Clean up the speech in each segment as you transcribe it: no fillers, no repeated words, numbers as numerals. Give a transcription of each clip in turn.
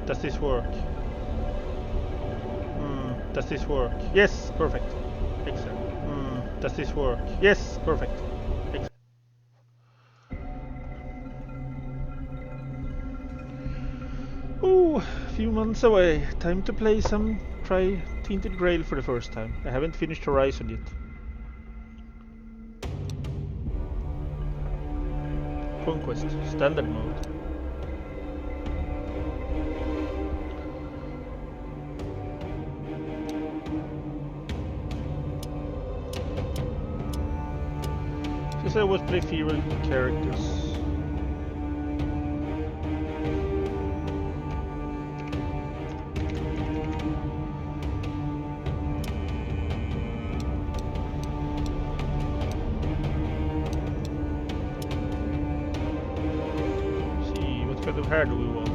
Does this work? Does this work? Yes, perfect. Excellent. Does this work? Yes, perfect. Excellent. Ooh, a few months away. Time to try Tainted Grail for the first time. I haven't finished Horizon yet. Conquest, standard mode. Since I always play female characters. What kind of hair do we want?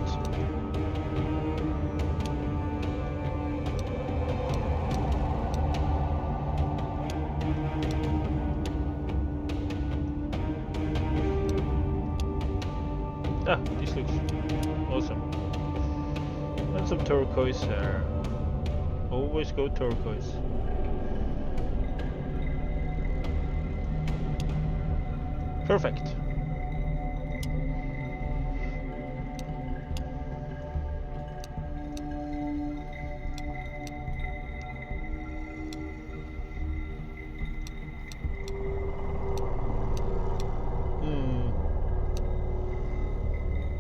Ah, this looks awesome. And some turquoise hair. Always go turquoise. Perfect.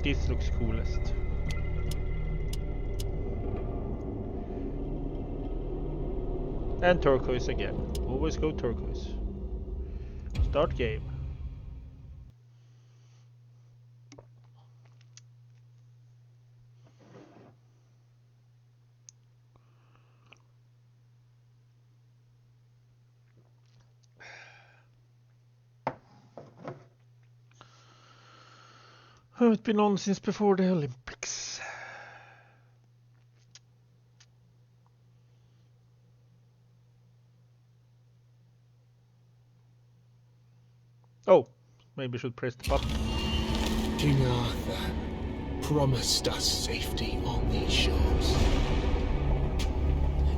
This looks coolest. And turquoise again. Always go turquoise. Start game. Oh, it's been on since before the Olympics. Oh, maybe I should press the button. King Arthur promised us safety on these shores.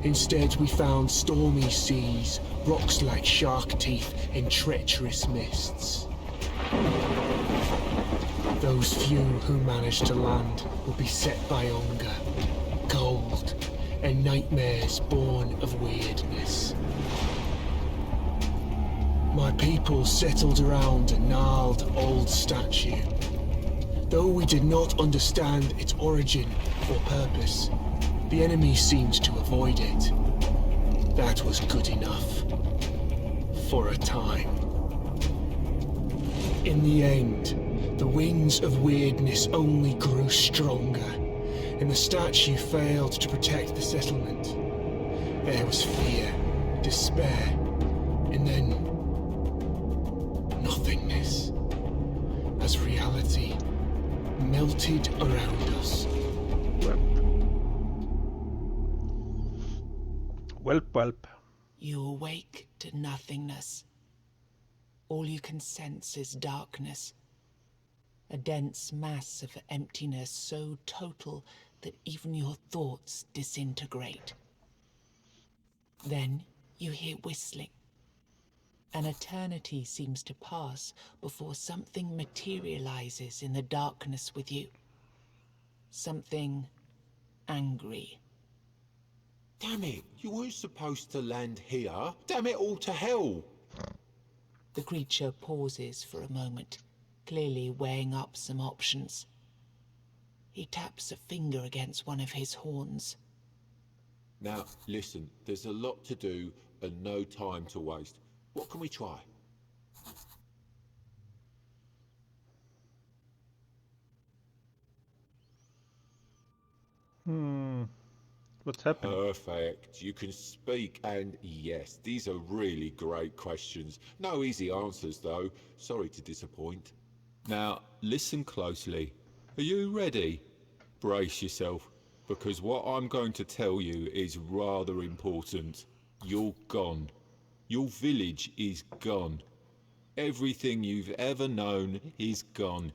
Instead, we found stormy seas, rocks like shark teeth, and treacherous mists. Those few who managed to land will be set by hunger, cold, and nightmares born of weirdness. My people settled around a gnarled old statue. Though we did not understand its origin or purpose, the enemy seemed to avoid it. That was good enough. For a time. In the end, the winds of weirdness only grew stronger, and the statue failed to protect the settlement. There was fear, despair, and then nothingness, as reality melted around us. Welp. You awake to nothingness. All you can sense is darkness. A dense mass of emptiness so total that even your thoughts disintegrate. Then you hear whistling. An eternity seems to pass before something materializes in the darkness with you. Something angry. Damn it, you weren't supposed to land here. Damn it all to hell. The creature pauses for a moment, clearly weighing up some options. He taps a finger against one of his horns. Now, listen, there's a lot to do and no time to waste. What can we try? What's happening? Perfect. You can speak, and yes, these are really great questions. No easy answers, though. Sorry to disappoint. Now, listen closely. Are you ready? Brace yourself, because what I'm going to tell you is rather important. You're gone. Your village is gone. Everything you've ever known is gone.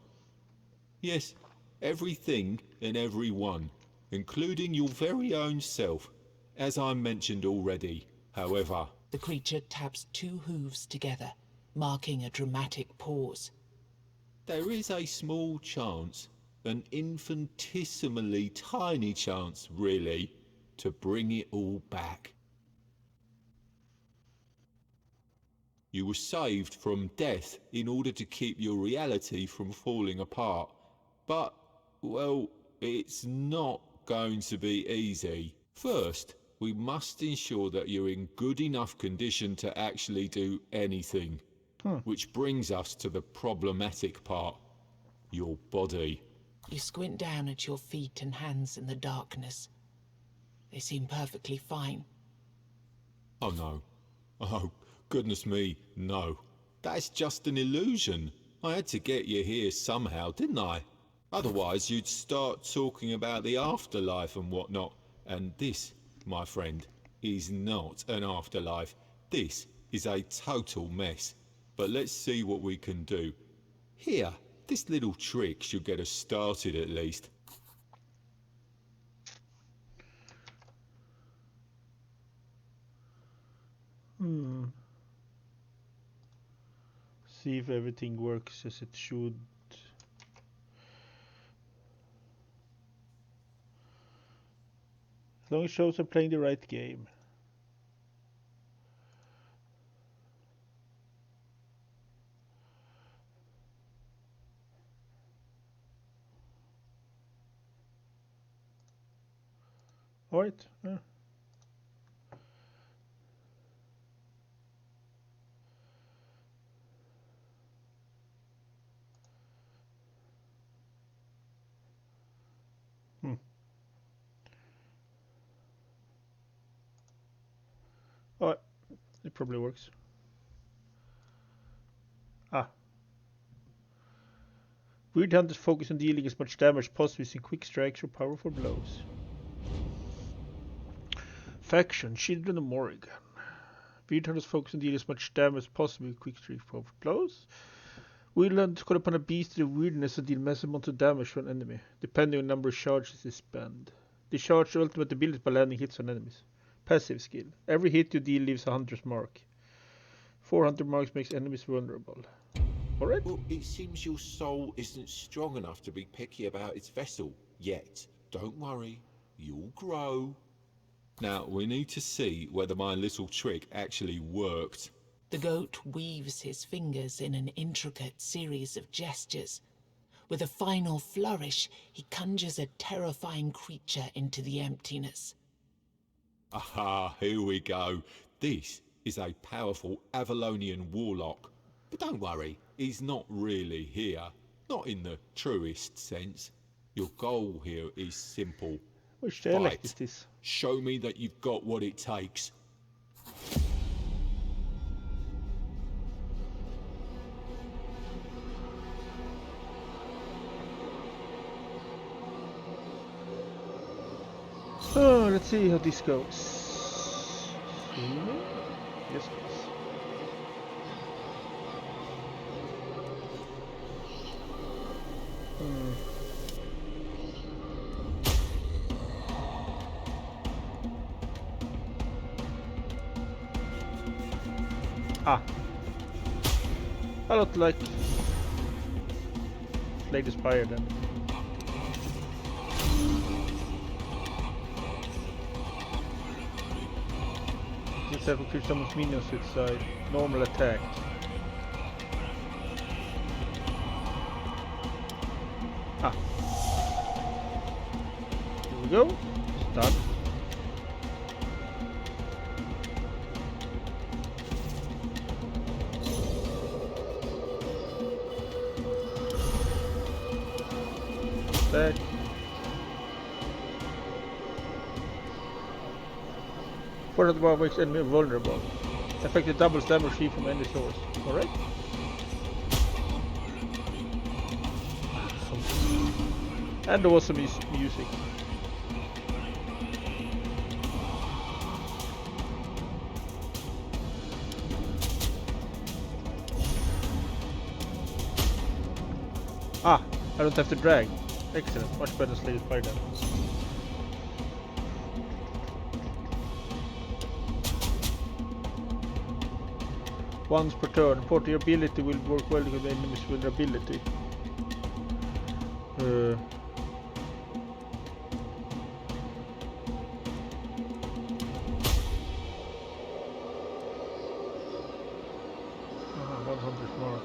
Yes, everything and everyone. including your very own self, as I mentioned already. However, The creature taps two hooves together, marking a dramatic pause. there is a small chance, an infinitesimally tiny chance, really, to bring it all back. You were saved from death in order to keep your reality from falling apart. But, well, it's not going to be easy. First, we must ensure that you're in good enough condition to actually do anything. Which brings us to the problematic part. Your body. You squint down at your feet and hands in the darkness. They seem perfectly fine. Oh no. Oh, goodness me, no. That's just an illusion. I had to get you here somehow, didn't I? Otherwise you'd start talking about the afterlife and whatnot. And this, my friend, is not an afterlife. This is a total mess. But let's see what we can do. Here, this little trick should get us started at least. See if everything works as it should. As long as it shows I'm playing the right game. Alright. Alright. It probably works. Weird Hunters focus on dealing as much damage as possible using quick strikes or powerful blows. Faction, Children of Morrigan. Weird Hunters focus on dealing as much damage as possible with quick strikes or powerful blows. Weird Hunters call upon a beast to the weirdness and deal massive amount of damage to an enemy, depending on the number of charges they spend. They charge their ultimate ability by landing hits on enemies. Passive skill. Every hit you deal leaves a hunter's mark. 400 marks makes enemies vulnerable. Alright. Well, it seems your soul isn't strong enough to be picky about its vessel yet. Don't worry, you'll grow. Now, we need to see whether my little trick actually worked. The goat weaves his fingers in an intricate series of gestures. With a final flourish, he conjures a terrifying creature into the emptiness. Aha, here we go. This is a powerful Avalonian warlock. But don't worry, he's not really here. Not in the truest sense. Your goal here is simple. Which dialect is Fight. this? Show me that you've got what it takes. Oh, let's see how this goes. Yes, please. A lot like Slade Spire then. Let's have a kill someone's minions with side. Normal attack. Here we go. It's done. Back. For the bar makes enemy vulnerable. Effective doubles damage free from any source. Alright. And there was some music. I don't have to drag. Excellent, much better Slade Fire damage. Once per turn. Porting ability will work well with the enemy's vulnerability. Mark.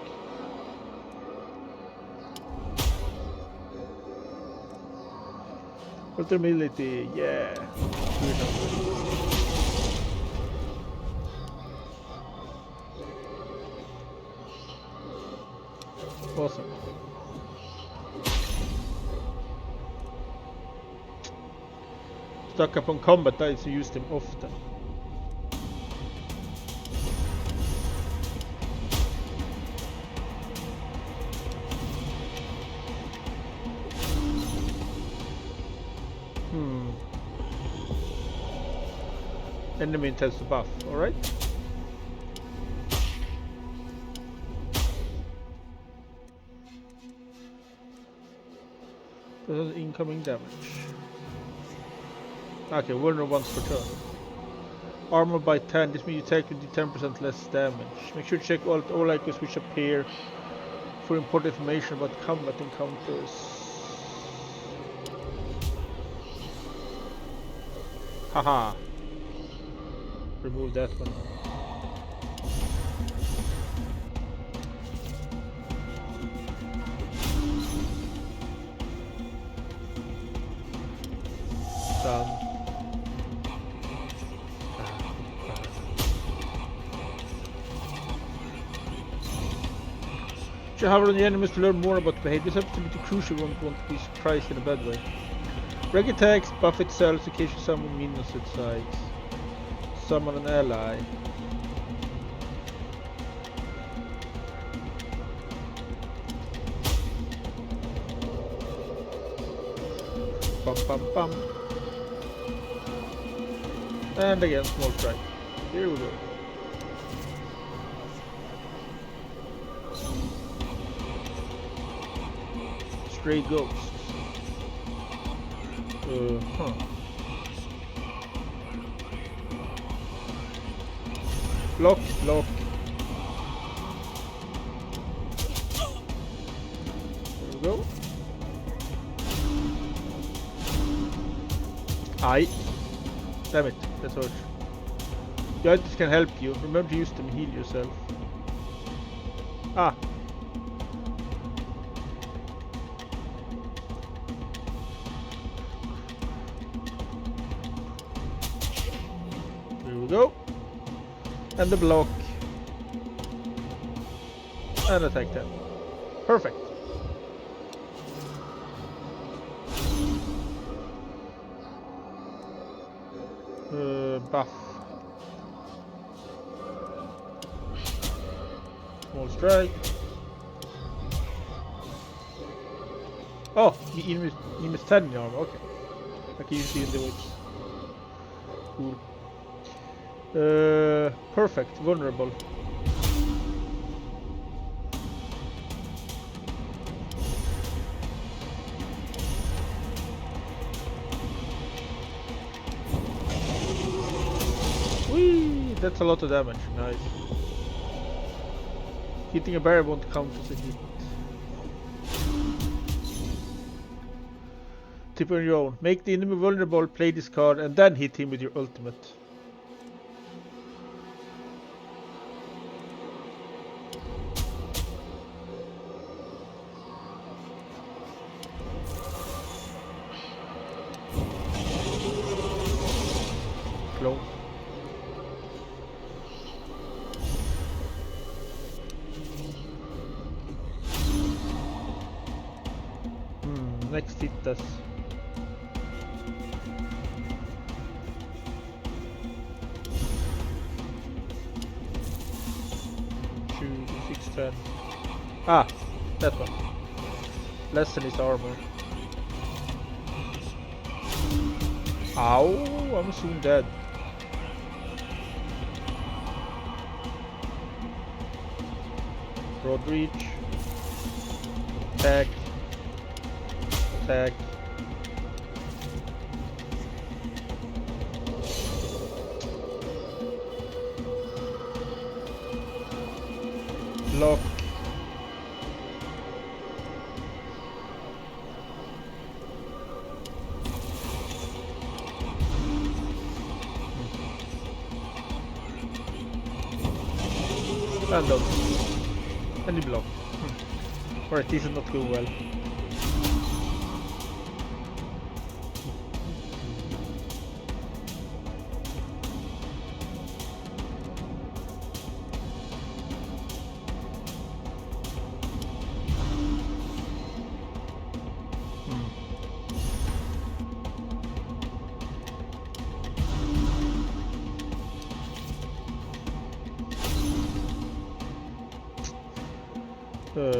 Vulnerability, yeah. Awesome. Stuck upon combat dice, you use them often. Enemy intends to buff, alright? This is incoming damage. Okay, vulnerable once per turn. Armor by 10, this means you take 10% less damage. Make sure to check all icons which appear for important information about combat encounters. Haha. Remove that one. Done. Should have on the enemies to learn more about behavior. This ability crucial won't be surprised in a bad way. Reg attacks, buff itself in case you summon minions at sides. Summon an ally. Bum bum bum. And again, small strike. Here we go. Stray ghosts. Block, block. There we go. Aye. Damn it, that's hurt. The items can help you. Remember to use them to heal yourself. Ah. There we go. And the block. And attack them. Perfect. Buff. Small strike. Oh, minus 10 in armor, okay. I can use the whips. Cool. Perfect, vulnerable. Whee! That's a lot of damage, nice. Hitting a barrier won't count as a hit. Tip on your own. Make the enemy vulnerable, play this card, and then hit him with your ultimate. Clone. Next hit us. Two, 6, 10. Ah, that one. Less than his armor. Ow, I'm soon dead. Broad reach. Attack. Attack. block. And dodge. And he blocked. Alright, this is not going well.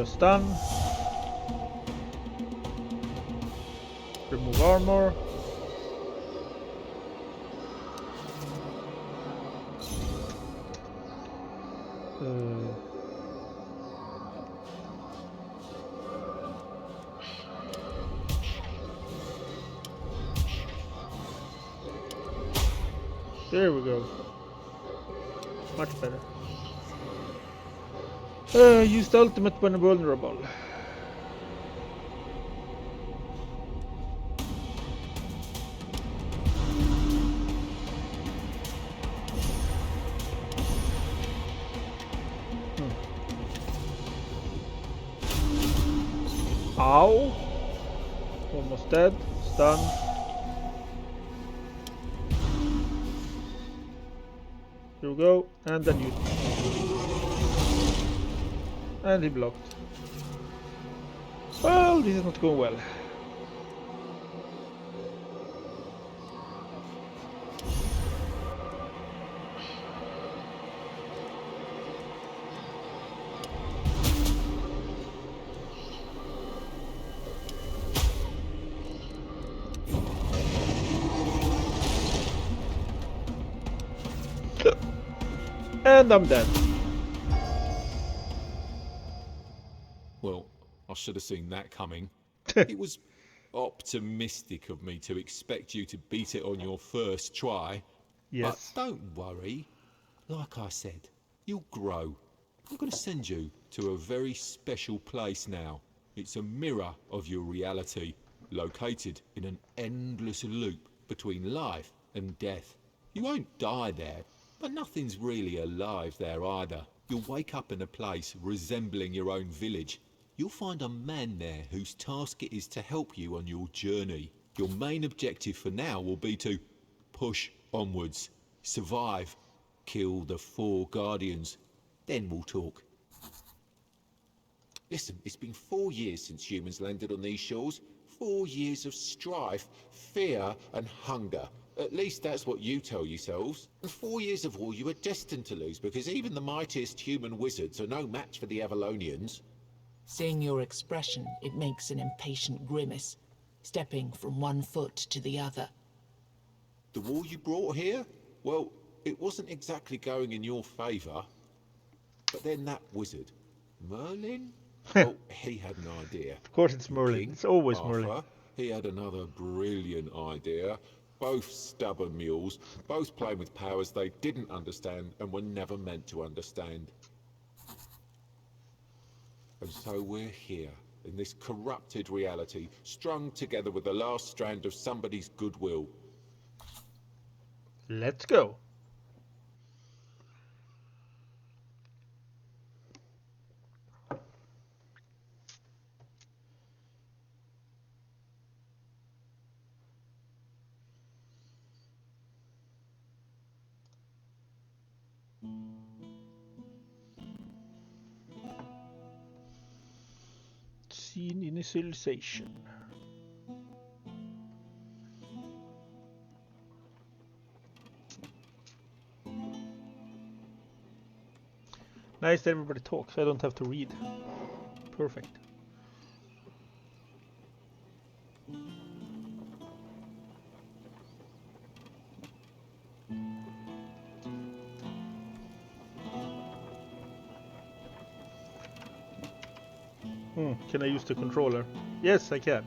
Stun. Remove armor. There we go. Much better. Use the ultimate when vulnerable. Ow! Almost dead. Stun. Here we go. And then you. And he blocked. Well, this is not going well. And I'm dead. Well, I should have seen that coming. It was optimistic of me to expect you to beat it on your first try. Yes. But don't worry. Like I said, you'll grow. I'm going to send you to a very special place now. It's a mirror of your reality, located in an endless loop between life and death. You won't die there, but nothing's really alive there either. You'll wake up in a place resembling your own village. You'll find a man there whose task it is to help you on your journey. Your main objective for now will be to push onwards, survive, kill the 4 Guardians. Then we'll talk. Listen, it's been 4 years since humans landed on these shores. 4 years of strife, fear and hunger. At least that's what you tell yourselves. And 4 years of war you are destined to lose, because even the mightiest human wizards are no match for the Avalonians. Seeing your expression, it makes an impatient grimace, stepping from one foot to the other. The war you brought here? Well, it wasn't exactly going in your favour. But then that wizard, Merlin? Oh, he had an idea. Of course it's Merlin. King It's always Arthur, Merlin. he had another brilliant idea. Both stubborn mules, both playing with powers they didn't understand and were never meant to understand. And so we're here, in this corrupted reality, strung together with the last strand of somebody's goodwill. Let's go. Scene initialization. Nice that everybody talks. I don't have to read. Perfect. Can I use the controller? Yes, I can.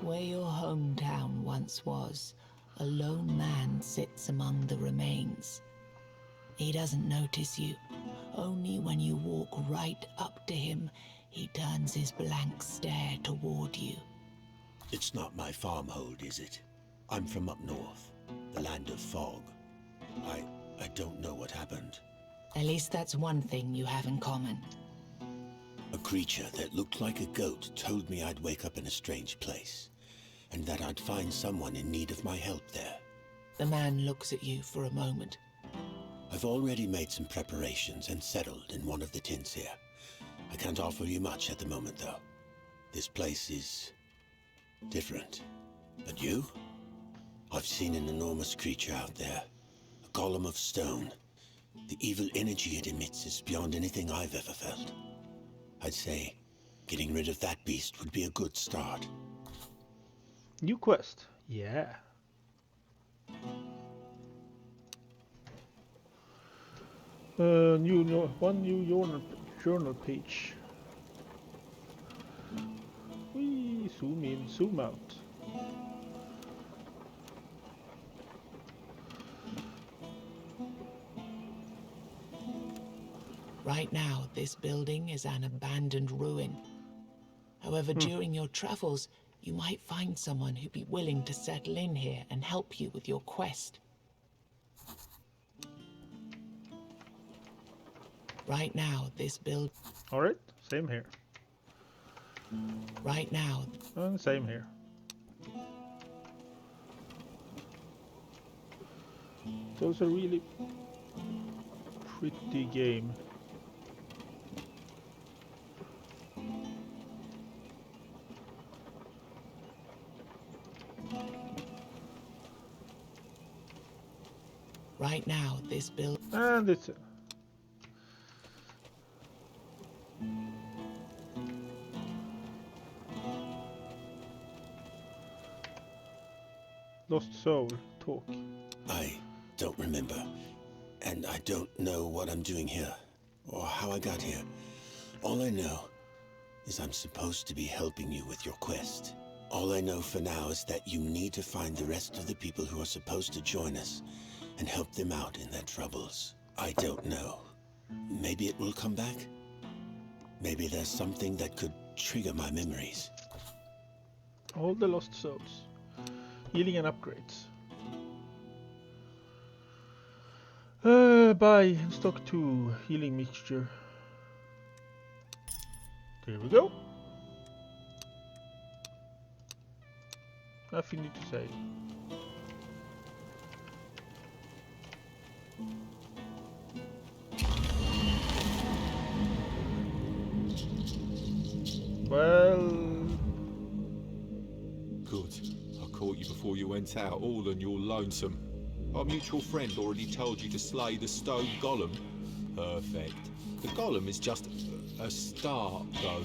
Where your hometown once was, a lone man sits among the remains. He doesn't notice you, Only when you walk right up to him, he turns his blank stare toward you. It's not my farmhold, is it? I'm from up north, the land of fog. I don't know what happened. At least that's one thing you have in common. A creature that looked like a goat told me I'd wake up in a strange place, and that I'd find someone in need of my help there. The man looks at you for a moment. I've already made some preparations and settled in one of the tents here. I can't offer you much at the moment, though. This place is different. But you? I've seen an enormous creature out there. A golem of stone. The evil energy it emits is beyond anything I've ever felt. I'd say getting rid of that beast would be a good start. New quest. Yeah. One new journal page. We zoom in, zoom out. Right now, this building is an abandoned ruin. However, during your travels, you might find someone who'd be willing to settle in here and help you with your quest. Right now, this build... Alright, same here. Right now... And same here. Those are really pretty game. Right now, this build... And it's... Lost Soul talk. I don't remember. And I don't know what I'm doing here, or how I got here. All I know is I'm supposed to be helping you with your quest. All I know for now is that you need to find the rest of the people who are supposed to join us and help them out in their troubles. I don't know. Maybe it will come back? Maybe there's something that could trigger my memories. All the Lost Souls. Healing and upgrades. Buy and stock 2 healing mixture. There we go. Nothing new to say. Well... Good. I caught you before you went out, all on your lonesome. Our mutual friend already told you to slay the stone golem. Perfect. The golem is just a start, though.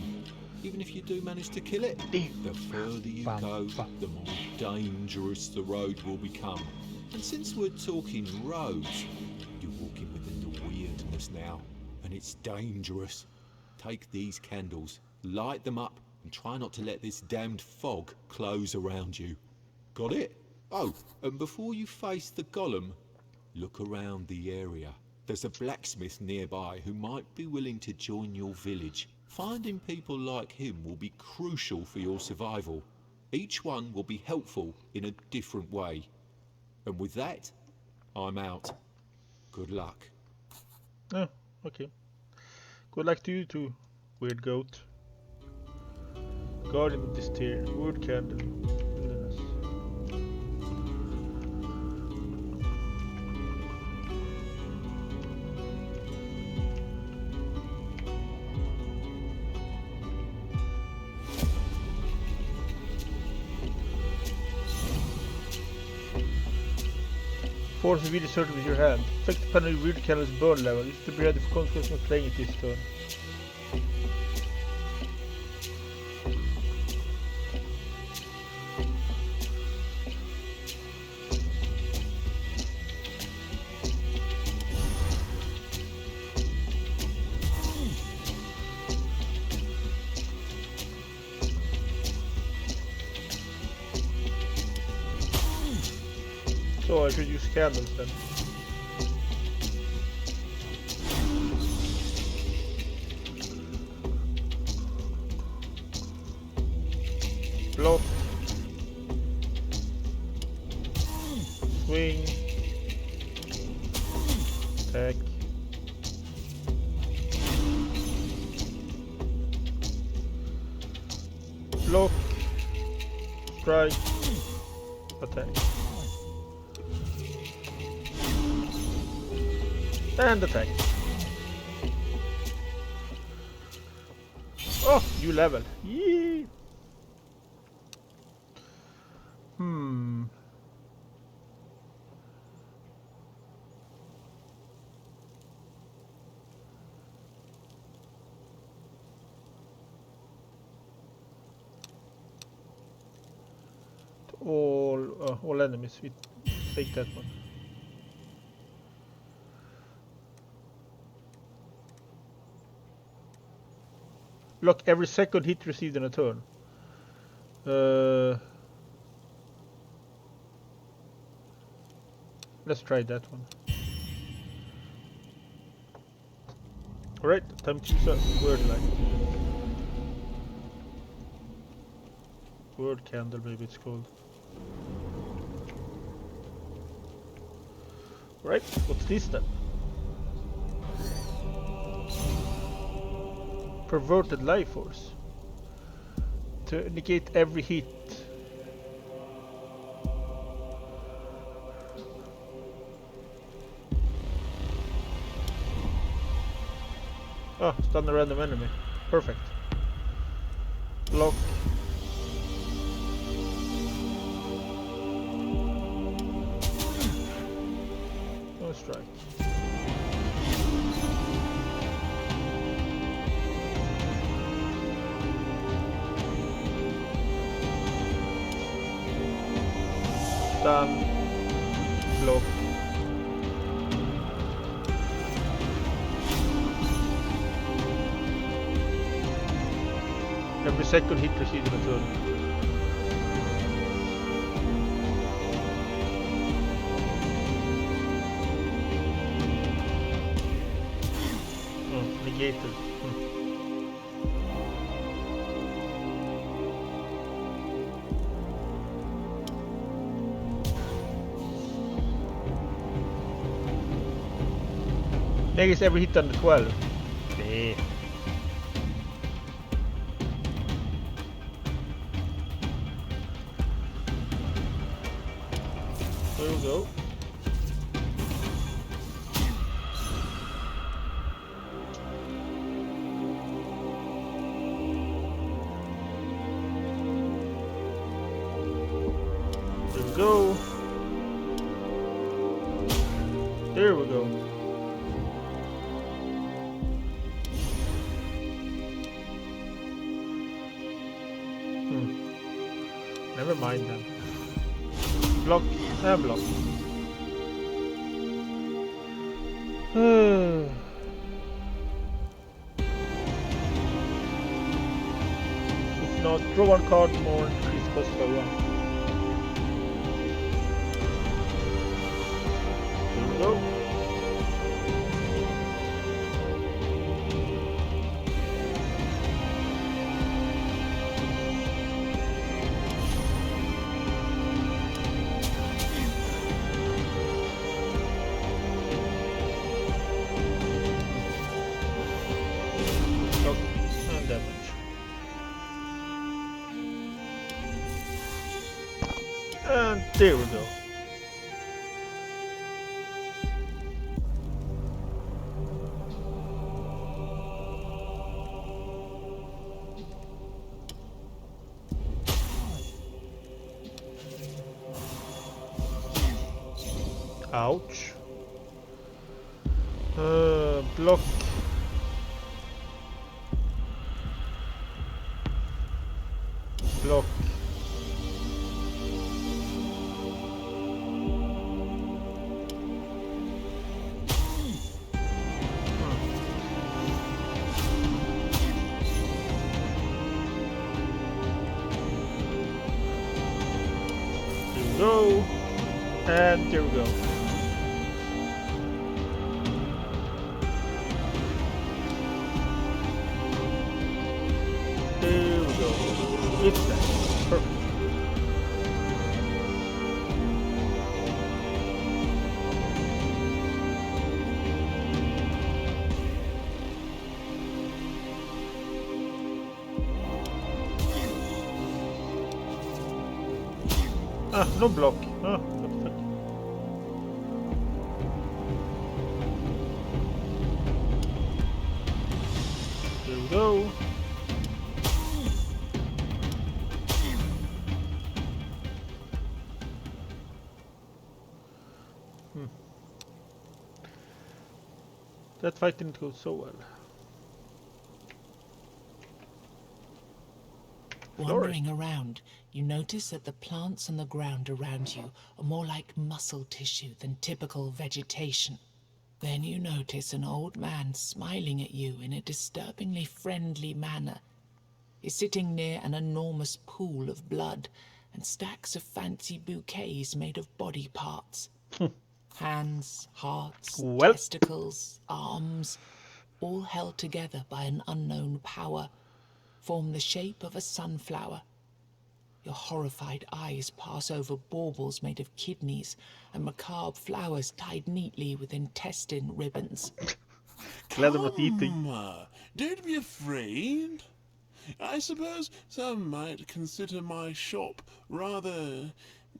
Even if you do manage to kill it, the further you go, the more dangerous the road will become. And since we're talking roads, you're walking within the weirdness now, and it's dangerous. Take these candles, light them up, and try not to let this damned fog close around you. Got it? Oh, and before you face the golem, look around the area. There's a blacksmith nearby who might be willing to join your village. Finding people like him will be crucial for your survival. Each one will be helpful in a different way. And with that, I'm out. Good luck. Oh, okay. Good luck to you too, weird goat. Guardian of this tier, wood candle, wilderness. Force the video circle with your hand. Affect the panel with weird candle's burn level. Use to be ready for Conquest when playing it this turn. So I should use candles then. Block. Swing. Attack. Block. Strike. Attack. And attack. Oh, new level. Yee. All enemies. We take that one. Look, every second hit received in a turn. Let's try that one. Alright, time to use a word light. Word candle, maybe it's called. Right, what's this then? Perverted life force. To negate every hit. Oh, stun a random enemy. Perfect. Block. No strike. Stun. Block. Every second hit received in a turn. Oh, negated. Negates every hit under 12. Yeah. There we go. There we go. There we go. Never mind then. Block and block. If not, draw one card more and increase cost by 1. There we go. And damage. And there we go. Ouch. Block. Block. There we go. And there we go. There we go. It's that. Perfect. Ah, no block. Ah, what the fuck. There we go. That fight didn't go so well. Wandering around, you notice that the plants on the ground around you are more like muscle tissue than typical vegetation. Then you notice an old man smiling at you in a disturbingly friendly manner. He's sitting near an enormous pool of blood and stacks of fancy bouquets made of body parts. Hands, hearts, Well. testicles, arms, all held together by an unknown power, form the shape of a sunflower. Your horrified eyes pass over baubles made of kidneys and macabre flowers tied neatly with intestine ribbons. Glad I'm not eating. Don't be afraid. I suppose some might consider my shop rather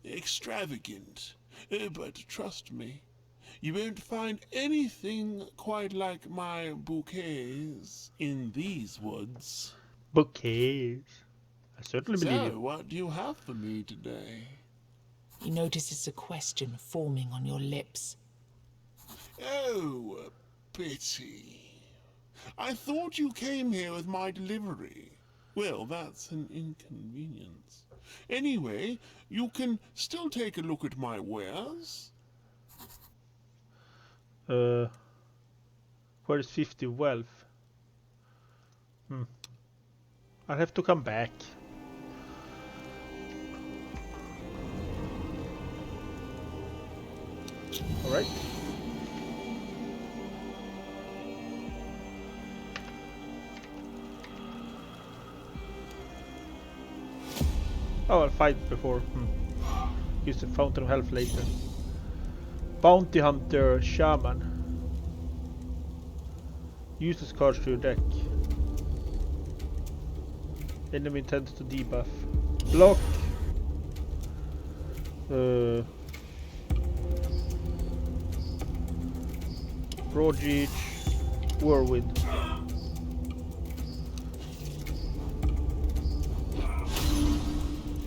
extravagant, but trust me, you won't find anything quite like my bouquets in these woods. Bouquets. I certainly believe So, you. what do you have for me today? He notices a question forming on your lips. Oh, a pity. I thought you came here with my delivery. Well, that's an inconvenience. Anyway, you can still take a look at my wares. Where's 50 wealth? I'll have to come back. Alright. Oh, I'll fight before. Use the Fountain of Health later. Bounty Hunter Shaman. Use this card to your deck. Enemy intends to debuff. Block. Broad Reach. Whirlwind.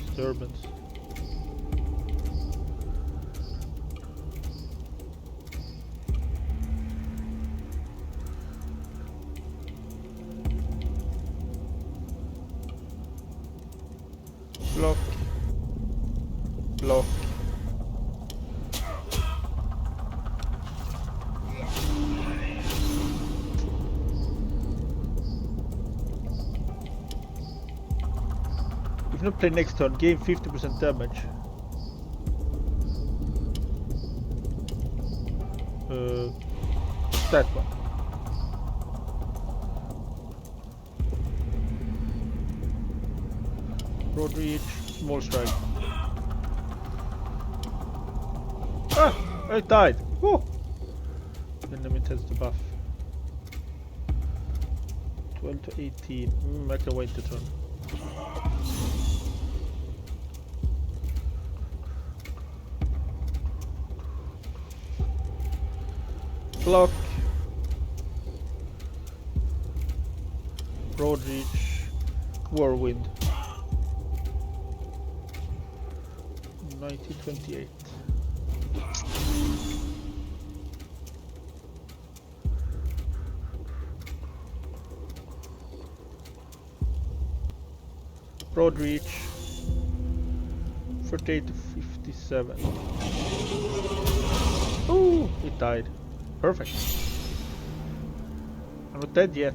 Disturbance. Block. Block. If not play next turn, gain 50% damage. That one. Broad reach, small strike. Ah! I died! Woo! Enemy intends to buff. 12 to 18. I can wait the turn. Block. Broad reach. Whirlwind. 1928. Broad reach. 48 to 57. Ooh, it died. Perfect. I'm not dead yet.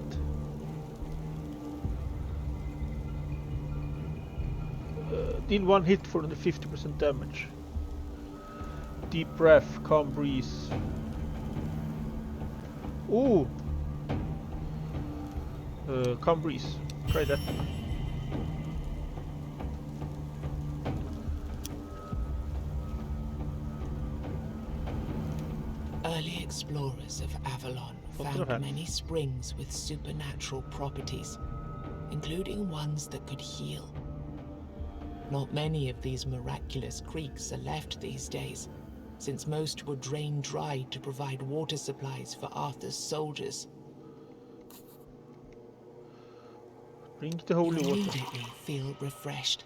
Deal one hit for the 50% damage. Deep breath, calm breeze. Ooh. Calm breeze. Try that. Early explorers of Avalon found many springs with supernatural properties, including ones that could heal. Not many of these miraculous creeks are left these days, since most were drained dry to provide water supplies for Arthur's soldiers. Drink the You holy water. immediately feel refreshed.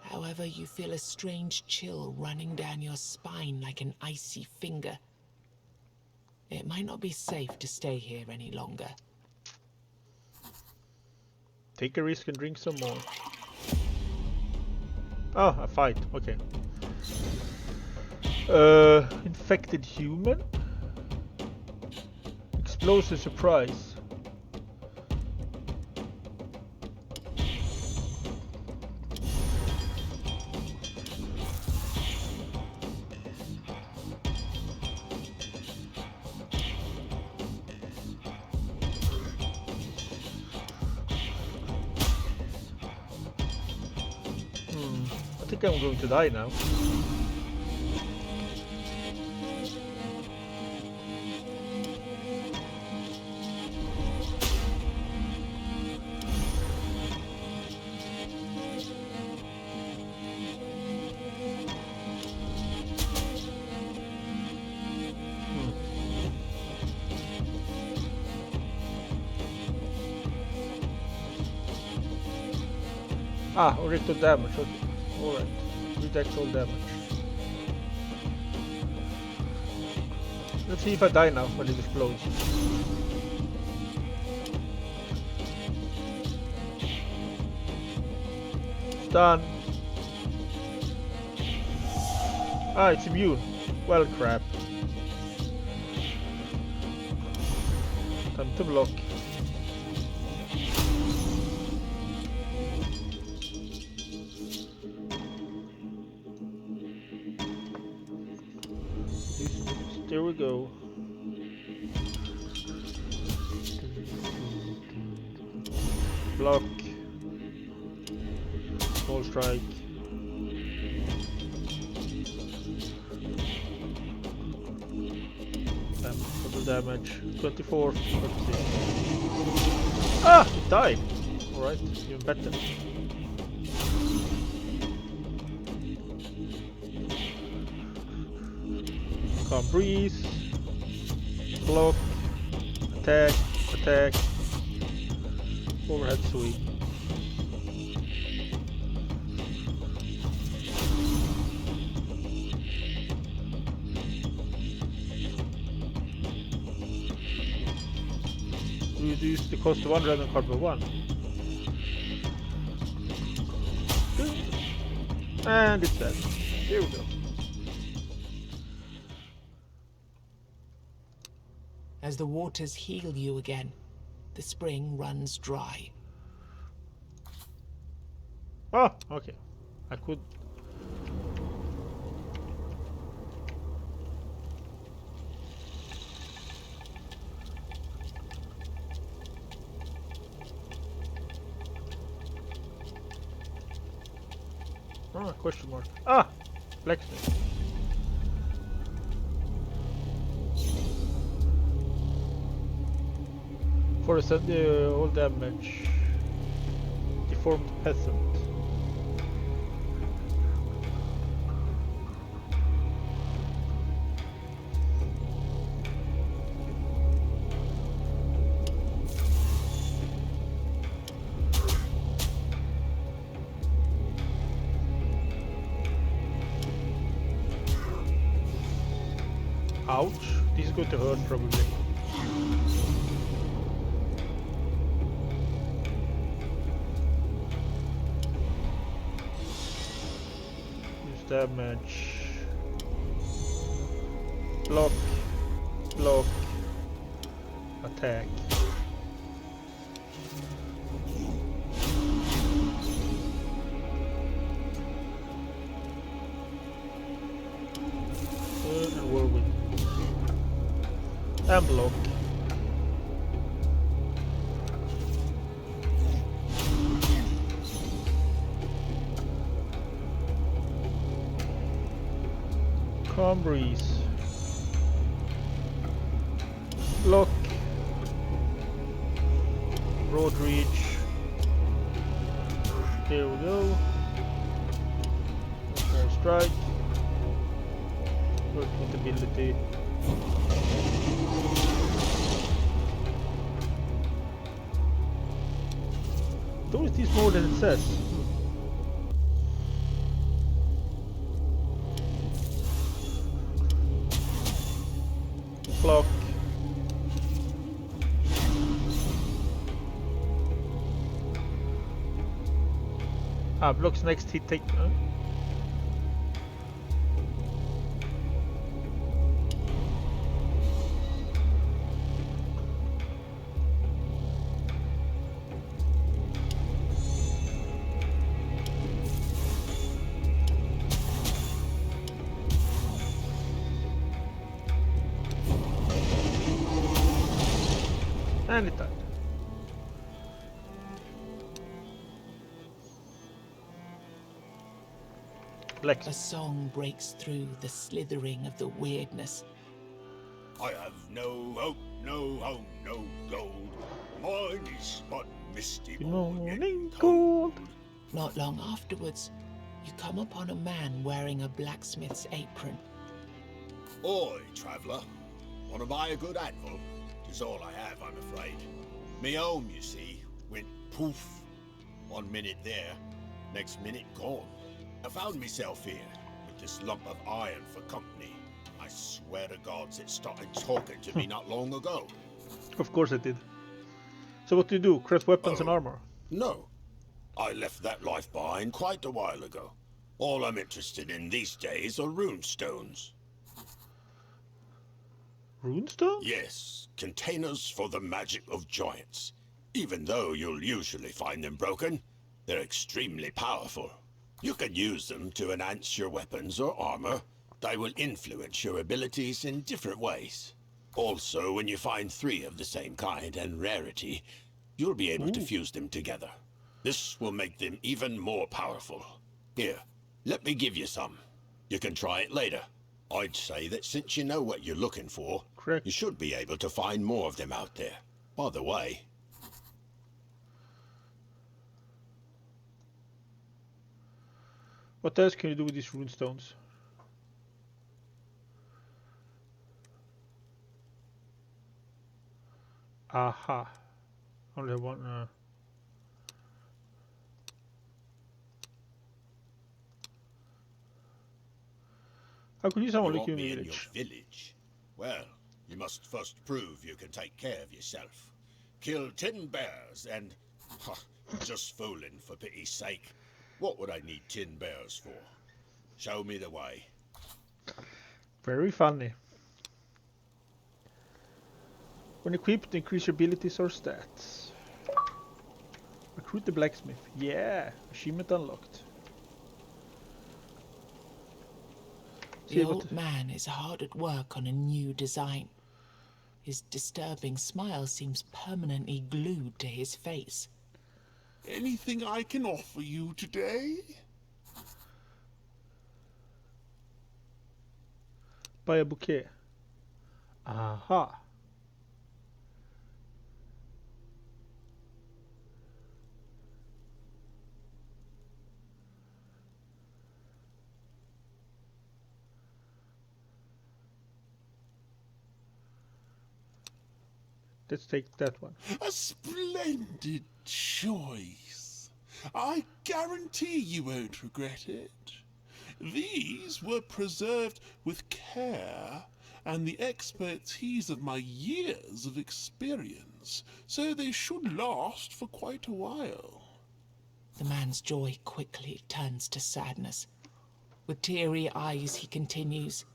However, you feel a strange chill running down your spine like an icy finger. It might not be safe to stay here any longer. Take a risk and drink some more. Oh, a fight. Okay. Infected human? Explosive surprise. I think I'm going to die now. Ah, original damage, okay. Alright. Redact all damage. Let's see if I die now when it explodes. It's done. Ah, it's immune. Well, crap. Time to block. There we go. Block. Small strike. Double damage. 24. 36. Ah! It died! Alright, even better. Can't breathe. Block. Attack. Attack. Overhead sweep. Reduce the cost of one random card by 1. And it's dead. Here we go. As the waters heal you again, the spring runs dry. Oh, okay. I could. Oh, question mark. Ah! Blacksmith. For a all damage. Deformed peasant. Ouch. This is going to hurt probably. Use damage. Block. Block. Attack. And whirlwind. And block. Calm breeze. Block. Broad reach. There we go. strike. Good ability. Though it is more than it says. Block. Blocks next hit take. And it died. A song breaks through the slithering of the weirdness. I have no hope, no home, no gold. Mine is but misty morning cold. Not long afterwards, you come upon a man wearing a blacksmith's apron. Oi, traveller. Wanna buy a good anvil? 'Tis all I have, I'm afraid. Me home, you see, went poof. 1 minute there, next minute gone. I found myself here, with this lump of iron for company. I swear to gods it started talking to me not long ago. Of course it did. So what do you do? Craft weapons and armor? No. I left that life behind quite a while ago. All I'm interested in these days are runestones. Runestone? Yes, containers for the magic of giants. Even though you'll usually find them broken, they're extremely powerful. You can use them to enhance your weapons or armor. They will influence your abilities in different ways. Also, when you find 3 of the same kind and rarity, you'll be able to fuse them together. This will make them even more powerful. Here, let me give you some. You can try it later. I'd say that since you know what you're looking for, Correct. you should be able to find more of them out there. By the way, what else can you do with these runestones? Aha. Only one. How can you someone you like want you in me the in your village? village? Well, you must first prove you can take care of yourself. Kill 10 bears and... just fooling, for pity's sake. What would I need 10 bears for? Show me the way. Very funny. When equipped, increase your abilities or stats. Recruit the blacksmith. Yeah, achievement unlocked. The old man is hard at work on a new design. His disturbing smile seems permanently glued to his face. Anything I can offer you today? Buy a bouquet. Aha. Let's take that one. A splendid choice. I guarantee you won't regret it. These were preserved with care and the expertise of my years of experience, so they should last for quite a while. The man's joy quickly turns to sadness. With teary eyes, he continues.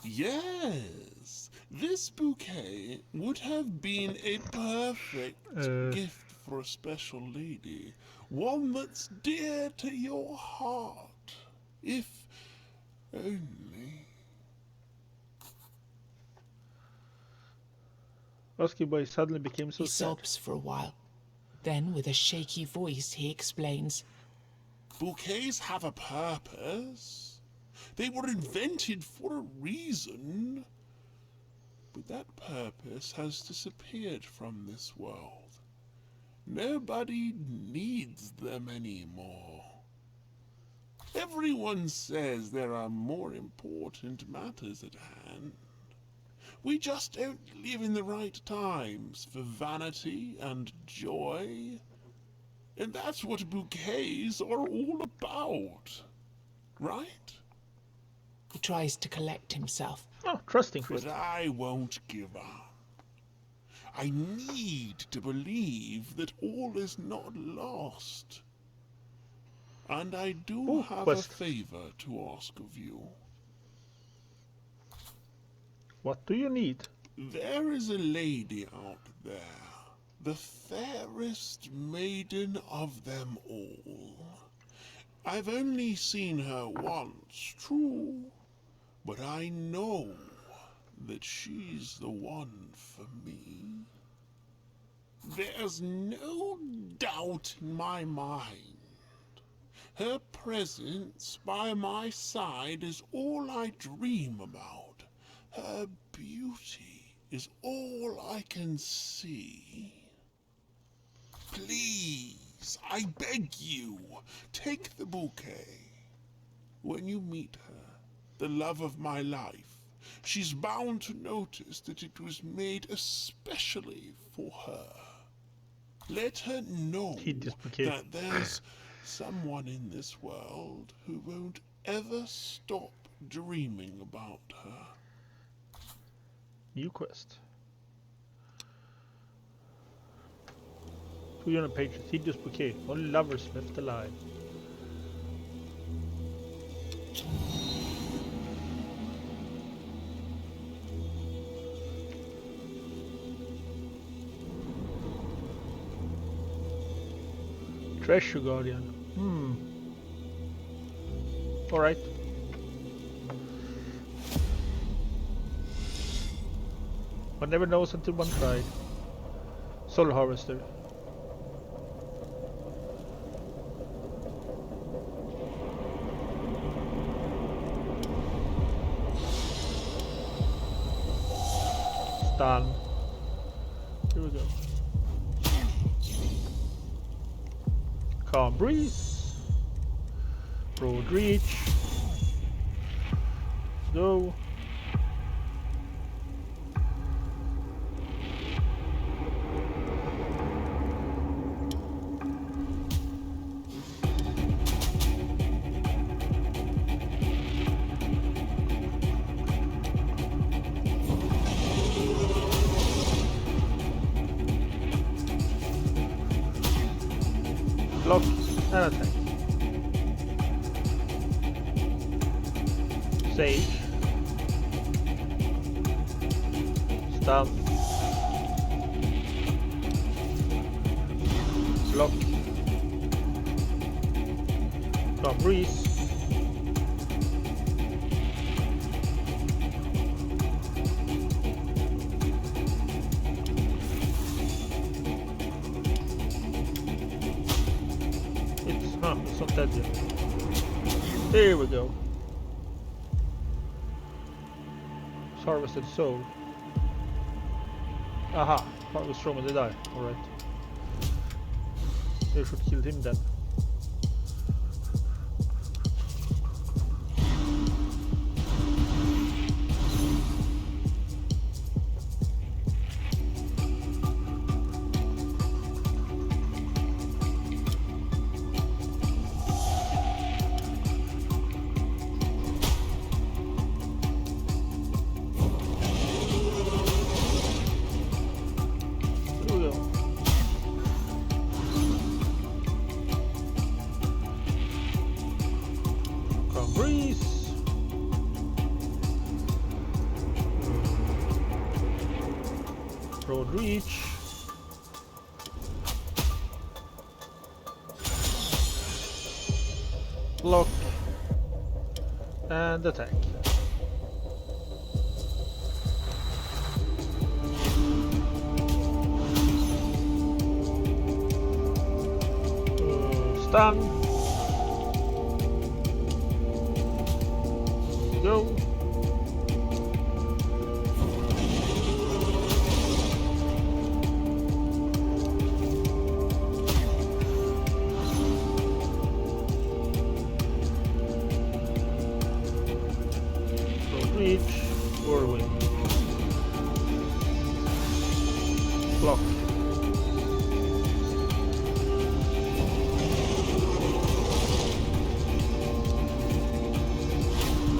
Yes, this bouquet would have been a perfect gift for a special lady, one that's dear to your heart, if only. Asking why he suddenly became so He sad. sobs for a while. Then, with a shaky voice, he explains. Bouquets have a purpose. They were invented for a reason. But that purpose has disappeared from this world. Nobody needs them anymore. Everyone says there are more important matters at hand. We just don't live in the right times for vanity and joy. And that's what bouquets are all about, right? He tries to collect himself. Oh, trusting But Quest. I won't give up. I need to believe that all is not lost. And I do Ooh, have Quest. a favor to ask of you. What do you need? There is a lady out there, the fairest maiden of them all. I've only seen her once, true, but I know that she's the one for me. There's no doubt in my mind. Her presence by my side is all I dream about. Her beauty is all I can see. Please, I beg you, take the bouquet. When you meet her, the love of my life, she's bound to notice that it was made especially for her. Let her know Hideous bouquet. that there's someone in this world who won't ever stop dreaming about her. New quest. 200 pages. Hideous bouquet. Only lovers left alive. Treasure Guardian. Alright. One never knows until one tried. Soul Harvester. Stun. Here we go. Calm Breeze. Broad Reach. Go. Block and attack. Sage. Stun. Block. Calm Breeze. It's not dead yet. There we go. Harvested soul. Aha, harvest from when they die. Alright. They should kill him then. Breeze. Broad Reach. Block. And attack. Stun. Go.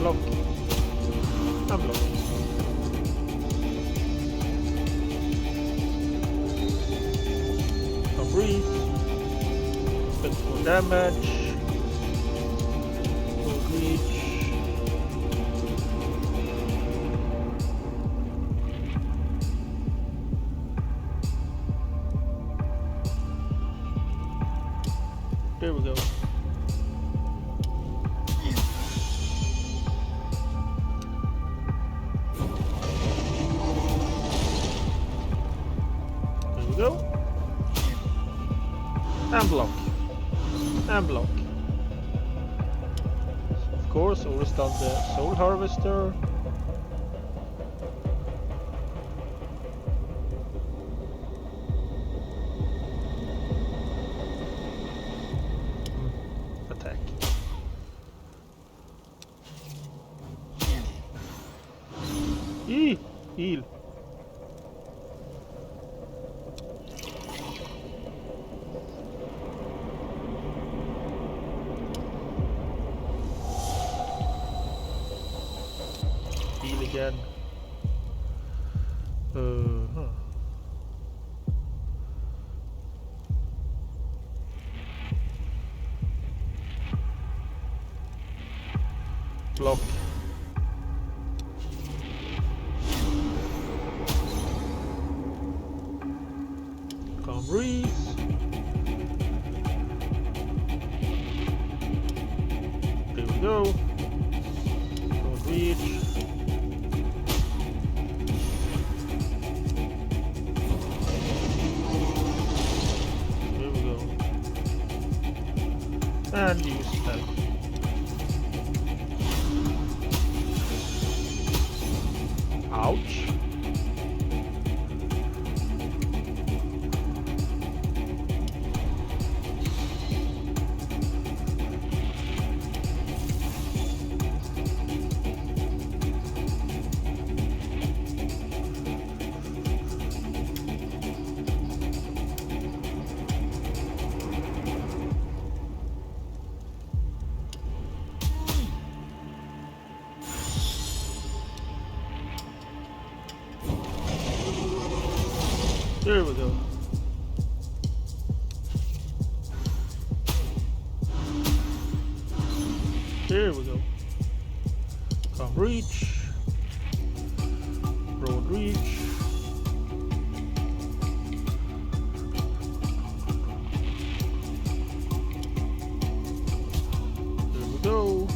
block. And block. Come breathe. Spend more damage. Full reach. There we go. There we go. And block. And block. Of course, always done the soul harvester. Attack. Heal. Heal again. Huh. Block. Come breathe. There we go. Don't reach. There we go. And use that. Ouch. There we go. There we go. Come reach. Broad reach. There we go.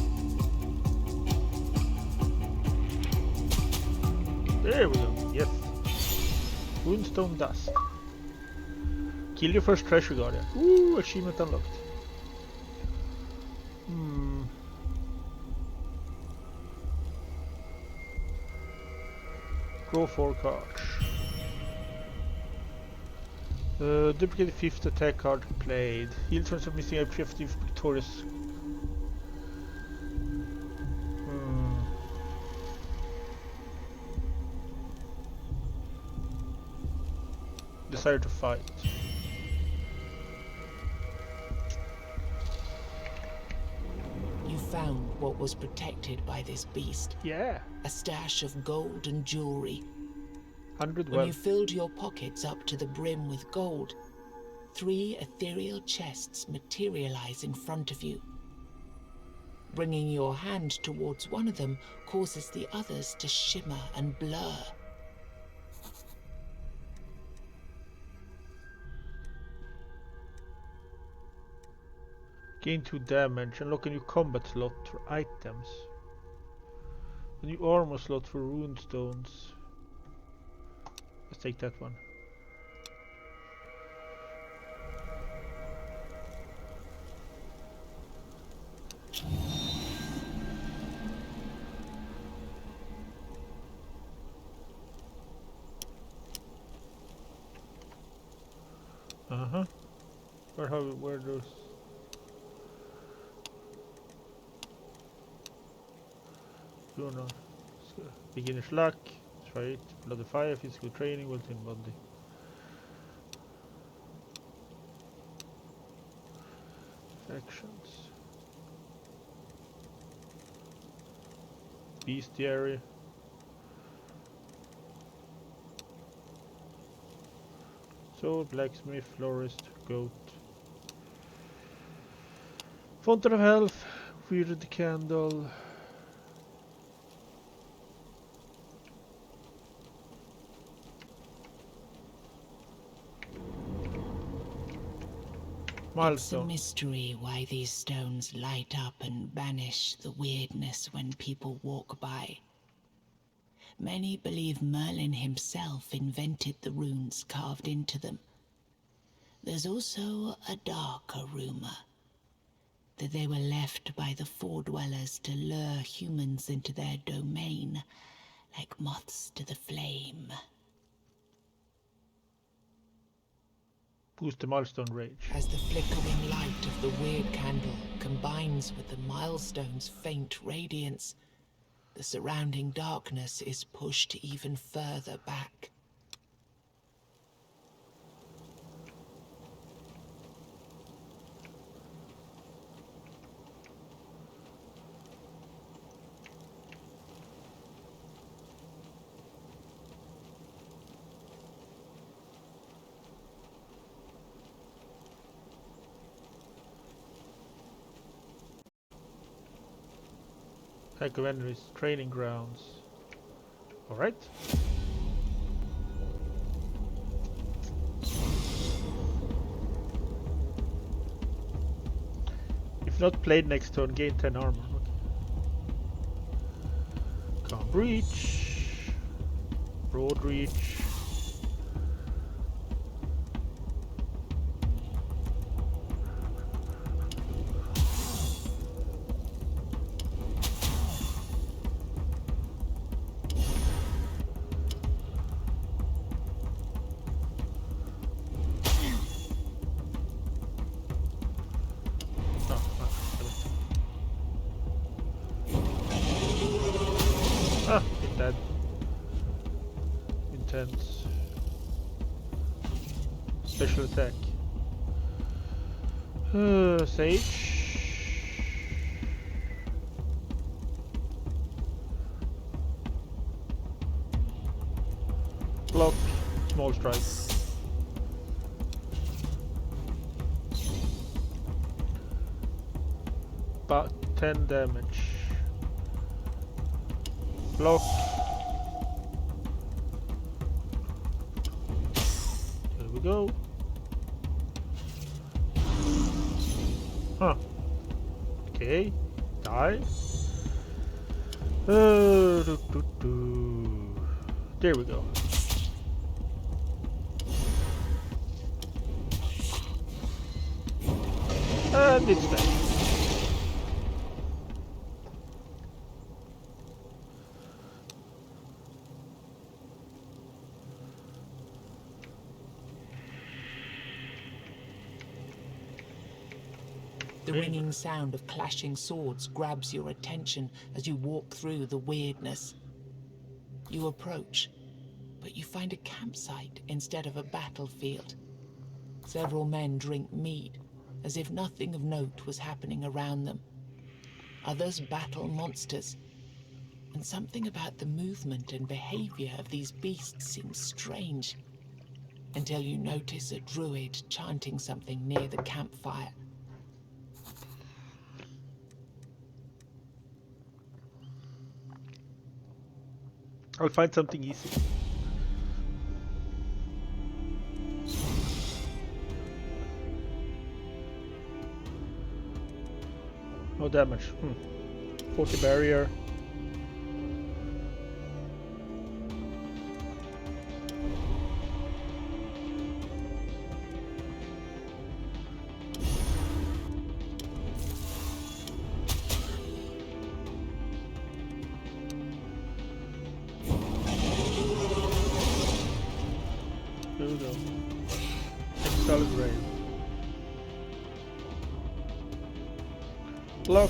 There we go. Yes. Moonstone dust. Kill your first treasure guardian. Ooh, achievement unlocked. Draw 4 cards. Duplicate the 5th attack card played. Heal turns of missing objective victorious. Desire to fight. You found what was protected by this beast. Yeah. A stash of gold and jewelry. 100 When well. you filled your pockets up to the brim with gold, 3 ethereal chests materialize in front of you. Bringing your hand towards one of them causes the others to shimmer and blur. Gain 2 damage. Unlock a new combat slot for items. A new armor slot for rune stones. Let's take that one. Where those? Beginner's luck. Try it. Blood of fire. Physical training. Within body. Factions. Bestiary. So, blacksmith, florist, goat. Fountain of health, weird candle. It's a Milestone. mystery why these stones light up and banish the weirdness when people walk by. Many believe Merlin himself invented the runes carved into them. There's also a darker rumor that they were left by the Four-Dwellers to lure humans into their domain, like moths to the flame. Boost the milestone rage. As the flickering light of the weird candle combines with the milestone's faint radiance, the surrounding darkness is pushed even further back. Heck of enemies, training grounds. Alright. If not played next turn, gain 10 armor. Okay. Can't breach. Broad reach. Ah, hit that. Intense. Special attack. Sage. Block. Small strike. But 10 damage. Block. Here we go. Huh. Okay. Die. There we go. And it's dead. The ringing sound of clashing swords grabs your attention as you walk through the weirdness. You approach, but you find a campsite instead of a battlefield. Several men drink mead, as if nothing of note was happening around them. Others battle monsters, and something about the movement and behavior of these beasts seems strange, until you notice a druid chanting something near the campfire. I'll find something easy. No damage. 40 barrier. Here we go. Tainted Grail. Block.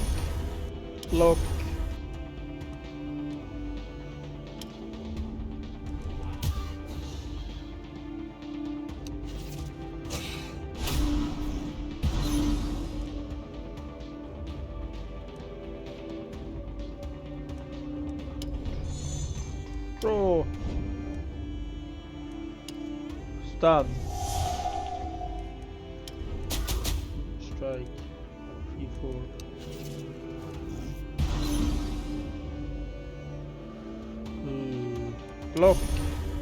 Block. Draw. Stun. Strike. 3-4. Block.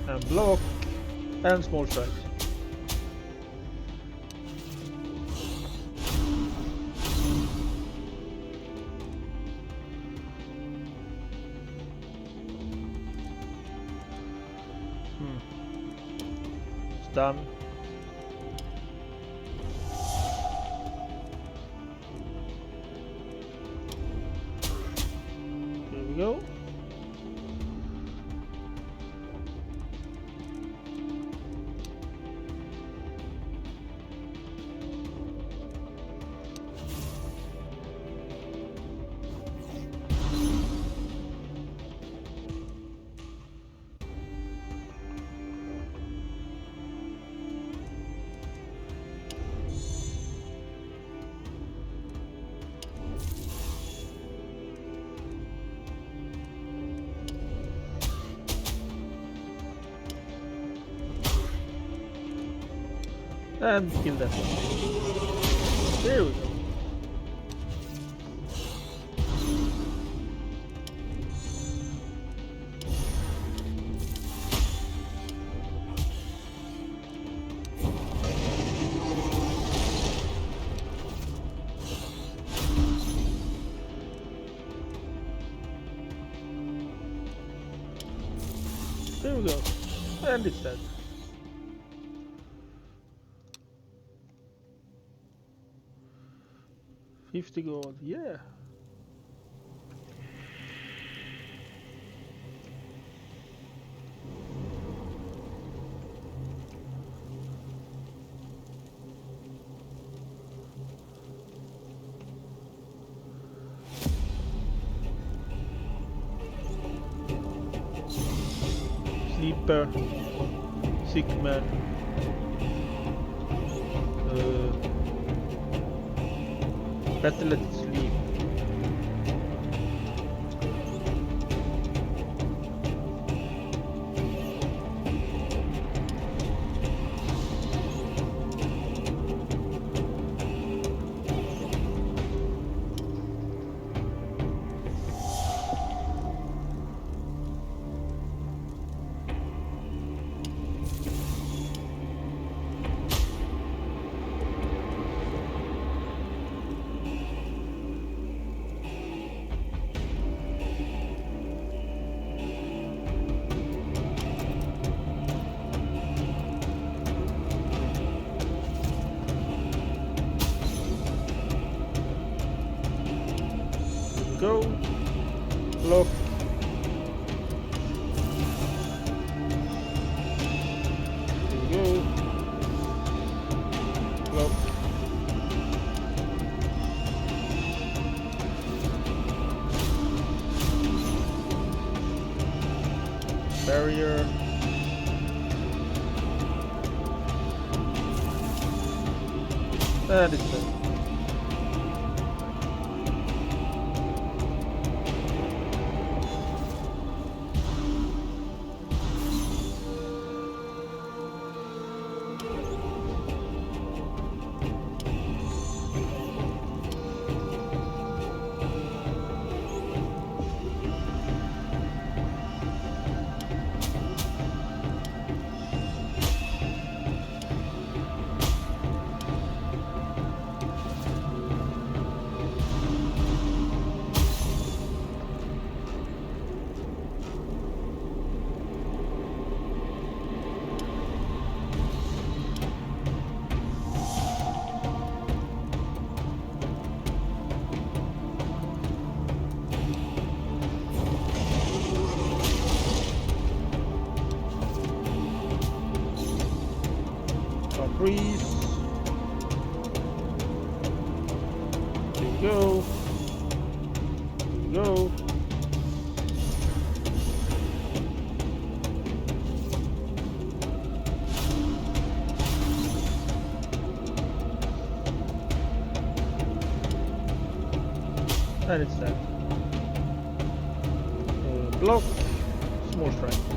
And block. And small strikes. Stun. There we go. And kill that one. There we go. There we go. And it's dead. $50 gold, yeah. Sleeper, sick man. Better let it sleep. Go. Block. Go. Block. Barrier. And it's done. Freeze. There you go. There you go. And it's that. Block. more strength.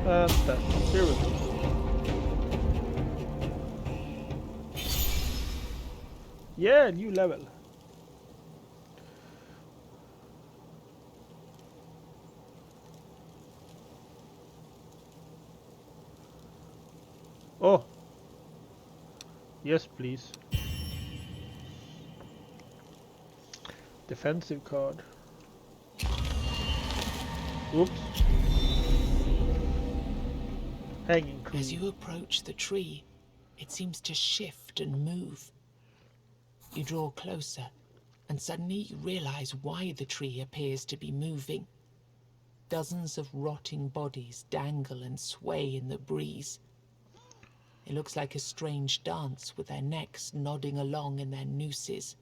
And that's here we go. Yeah, new level. Oh. Yes, please. Defensive card. Oops. Hanging tree. As you approach the tree, it seems to shift and move. You draw closer, and suddenly you realize why the tree appears to be moving. Dozens of rotting bodies dangle and sway in the breeze. It looks like a strange dance with their necks nodding along in their nooses.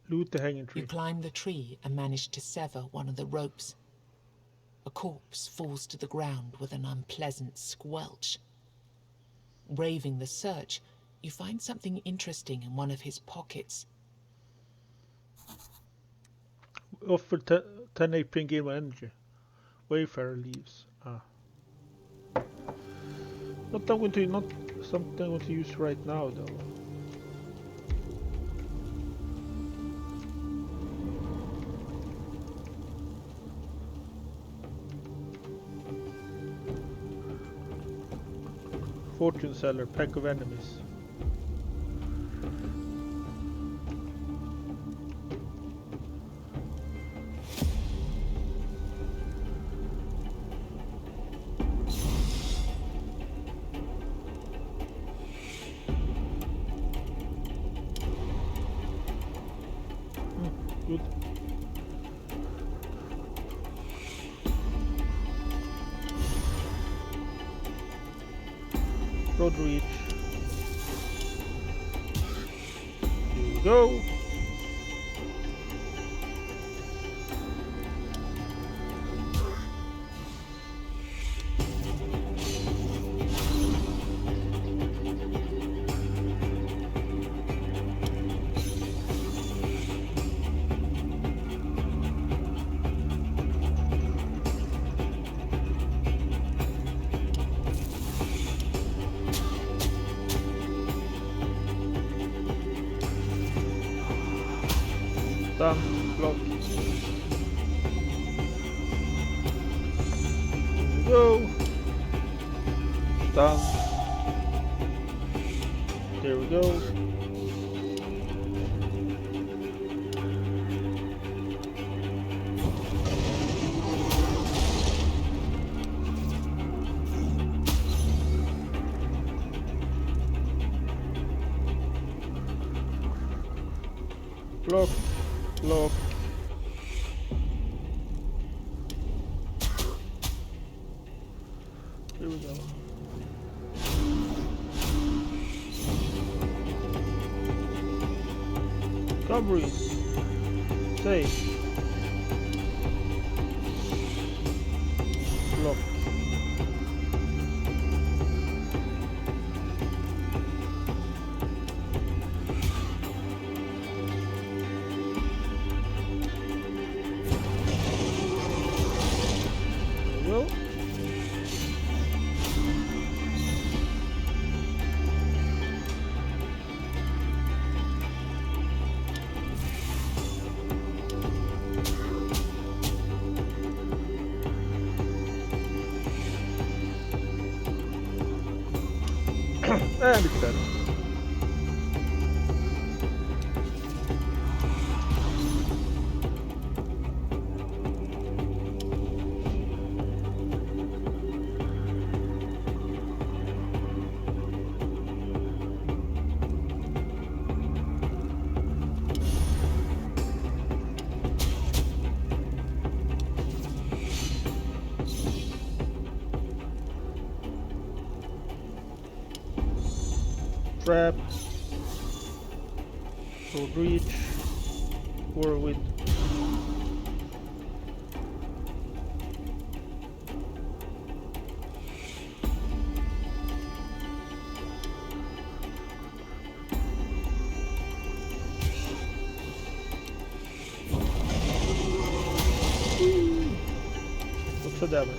Loot the hanging tree. You climb the tree and manage to sever one of the ropes. A corpse falls to the ground with an unpleasant squelch. Braving the search, you find something interesting in one of his pockets. Offer 10 AP and gain 1 energy. Wayfarer leaves. Ah. Not something I'm going to use right now though. Fortune seller, pack of enemies. Good. Road reach. Here we go. Done. Block. Here we go. Done. There we go. Block. Block. Here we go. Coverage. Save. Block. There we go. And it's done. Trap. Broad Reach. Whirlwind. Lots of damage.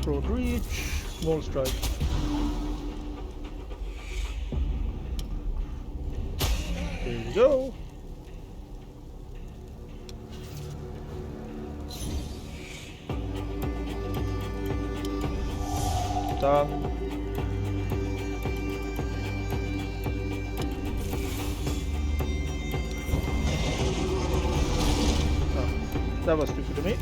Broad Reach, Small Strike. There you go. Done. That was stupid of me.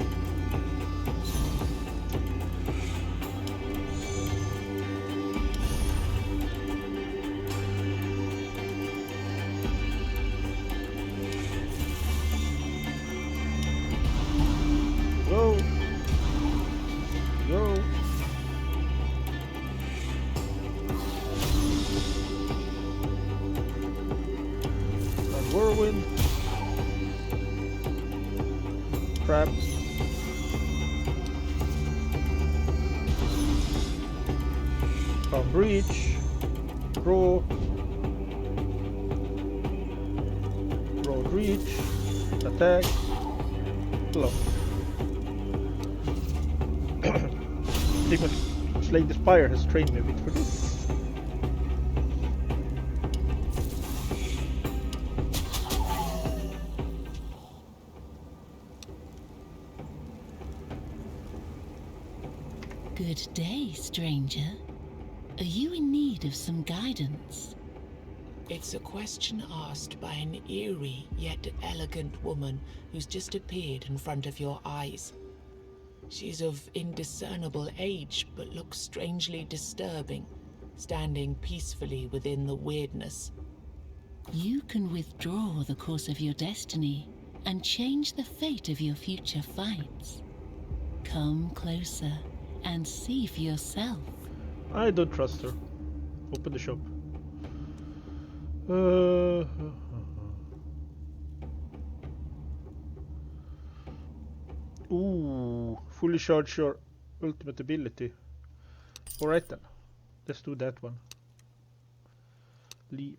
Go. Go. And Whirlwind. Crap. Breach. Draw. Broad Reach. Attack. Block. Demon Slaying the Spire has trained me a bit for this. Good day, stranger. Are you in need of some guidance? It's a question asked by an eerie yet elegant woman who's just appeared in front of your eyes. She's of indiscernible age, but looks strangely disturbing, standing peacefully within the weirdness. You can withdraw the course of your destiny and change the fate of your future fights. Come closer and see for yourself. I don't trust her. Open the shop. Ooh, fully charge your ultimate ability. Alright then. Let's do that one. Leave.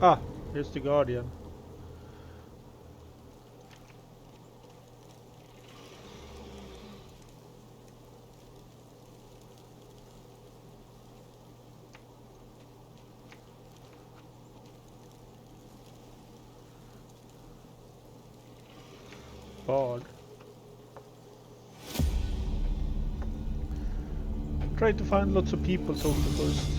Ah, here's the Guardian. Bard. Try to find lots of people talking first.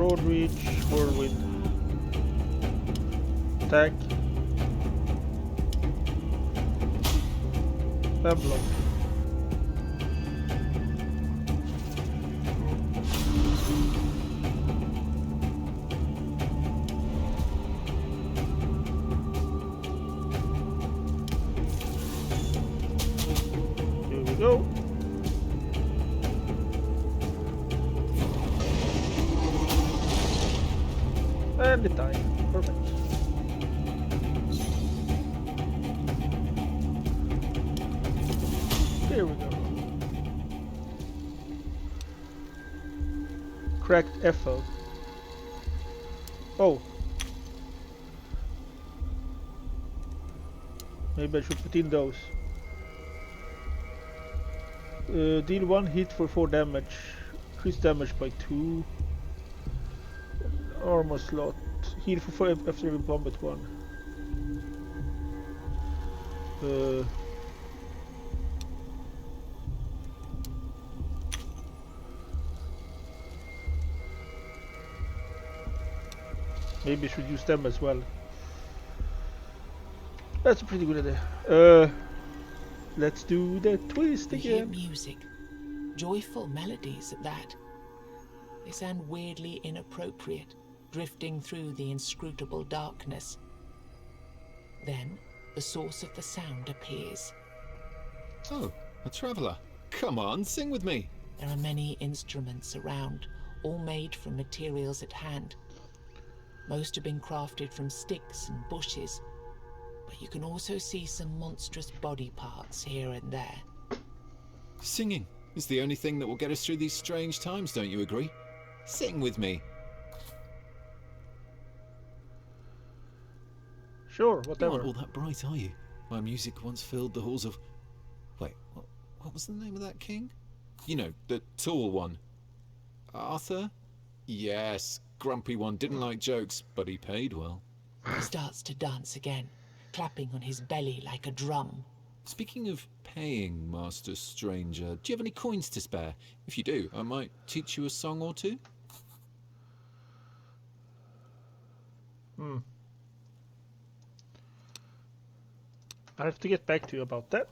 Broad reach, whirlwind. Attack. Babylon. Here we go. And it died. Perfect. There we go. Cracked FO. Oh. Maybe I should put in those. Deal 1 hit for 4 damage. Increase damage by 2. Armor slot. Heal for 4 after every bomb at 1. Maybe I should use them as well. That's a pretty good idea. Let's do the twist We hear again. music, joyful melodies at that. They sound weirdly inappropriate, drifting through the inscrutable darkness. Then, the source of the sound appears. Oh, a traveller. Come on, sing with me. There are many instruments around, all made from materials at hand. Most have been crafted from sticks and bushes, but you can also see some monstrous body parts here and there. Singing is the only thing that will get us through these strange times, don't you agree? Sing with me. Sure, You whatever. aren't all that bright, are you? My music once filled the halls of... Wait, what was the name of that king? You know, the tall one. Arthur? Yes, grumpy one, didn't like jokes, but he paid well. He starts to dance again, clapping on his belly like a drum. Speaking of paying, Master Stranger, do you have any coins to spare? If you do, I might teach you a song or two. I have to get back to you about that.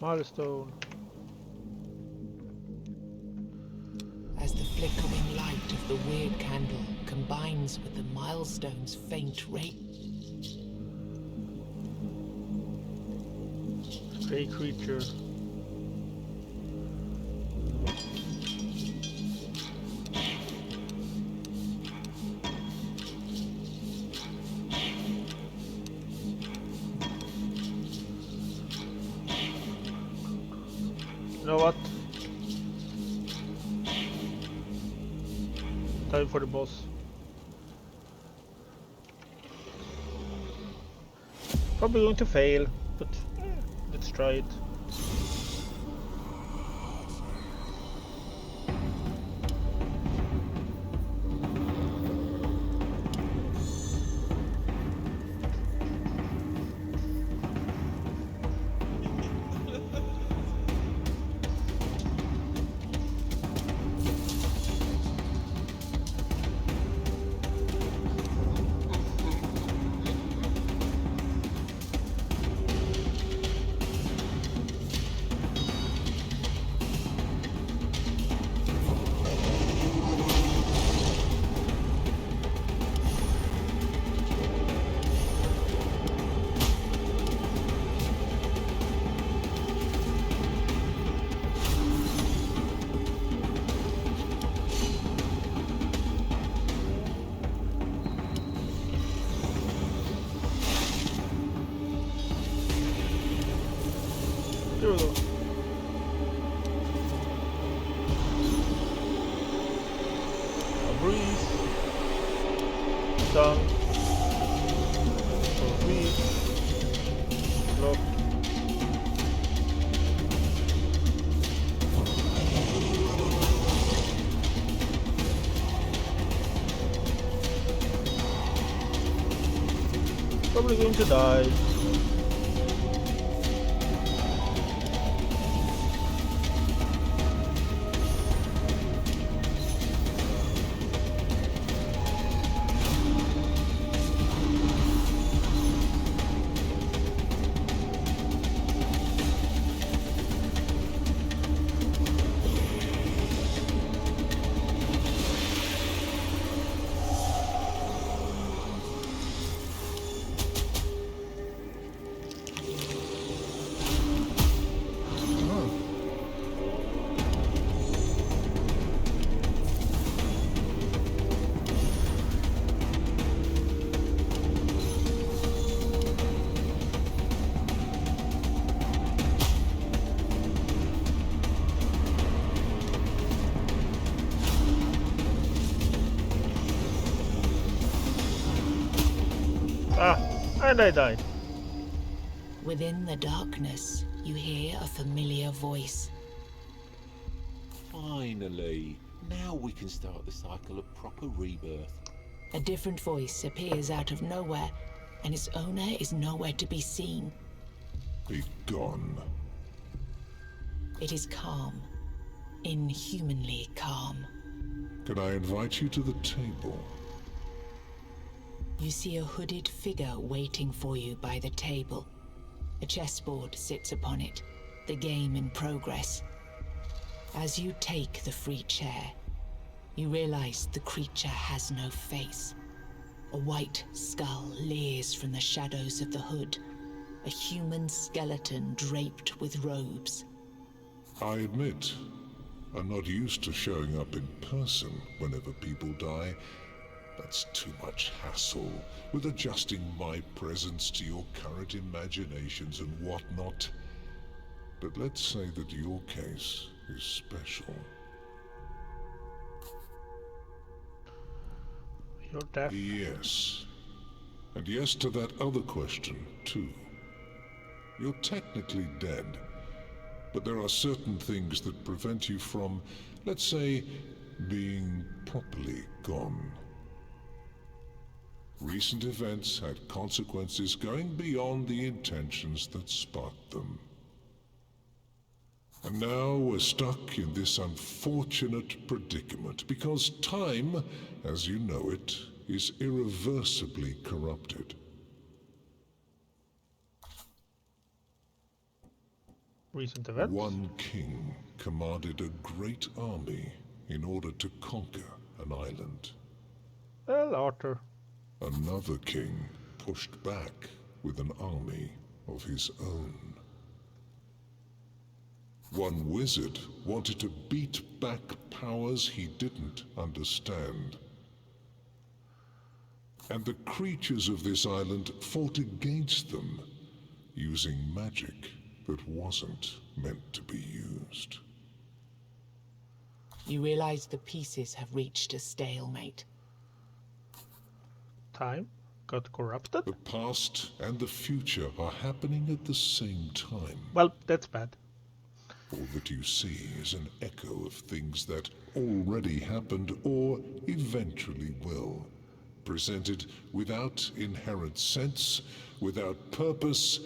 Milestone. As the flickering light of the weird candle combines with the milestone's faint ray, Stray creature. You know what? Time for the boss. Probably going to fail, but let's try it. Here we go. A breeze. Down. For breeze. Lock. probably going to die. Ah, and I died. Within the darkness, you hear a familiar voice. Finally, now we can start the cycle of proper rebirth. A different voice appears out of nowhere, and its owner is nowhere to be seen. Be gone. It is calm. Inhumanly calm. Can I invite you to the table? You see a hooded figure waiting for you by the table. A chessboard sits upon it, the game in progress. As you take the free chair, you realize the creature has no face. A white skull leers from the shadows of the hood, a human skeleton draped with robes. I admit, I'm not used to showing up in person whenever people die. That's too much hassle, with adjusting my presence to your current imaginations and whatnot. But let's say that your case is special. You're deaf. Yes. And yes to that other question, too. You're technically dead, but there are certain things that prevent you from, let's say, being properly gone. Recent events had consequences going beyond the intentions that sparked them. And now we're stuck in this unfortunate predicament because time, as you know it, is irreversibly corrupted. Recent events? One king commanded a great army in order to conquer an island. Well, Arthur. Another king pushed back with an army of his own. One wizard wanted to beat back powers he didn't understand. And the creatures of this island fought against them, using magic that wasn't meant to be used. You realize the pieces have reached a stalemate. Time got corrupted? The past and the future are happening at the same time. Well, that's bad. All that you see is an echo of things that already happened or eventually will. Presented without inherent sense, without purpose,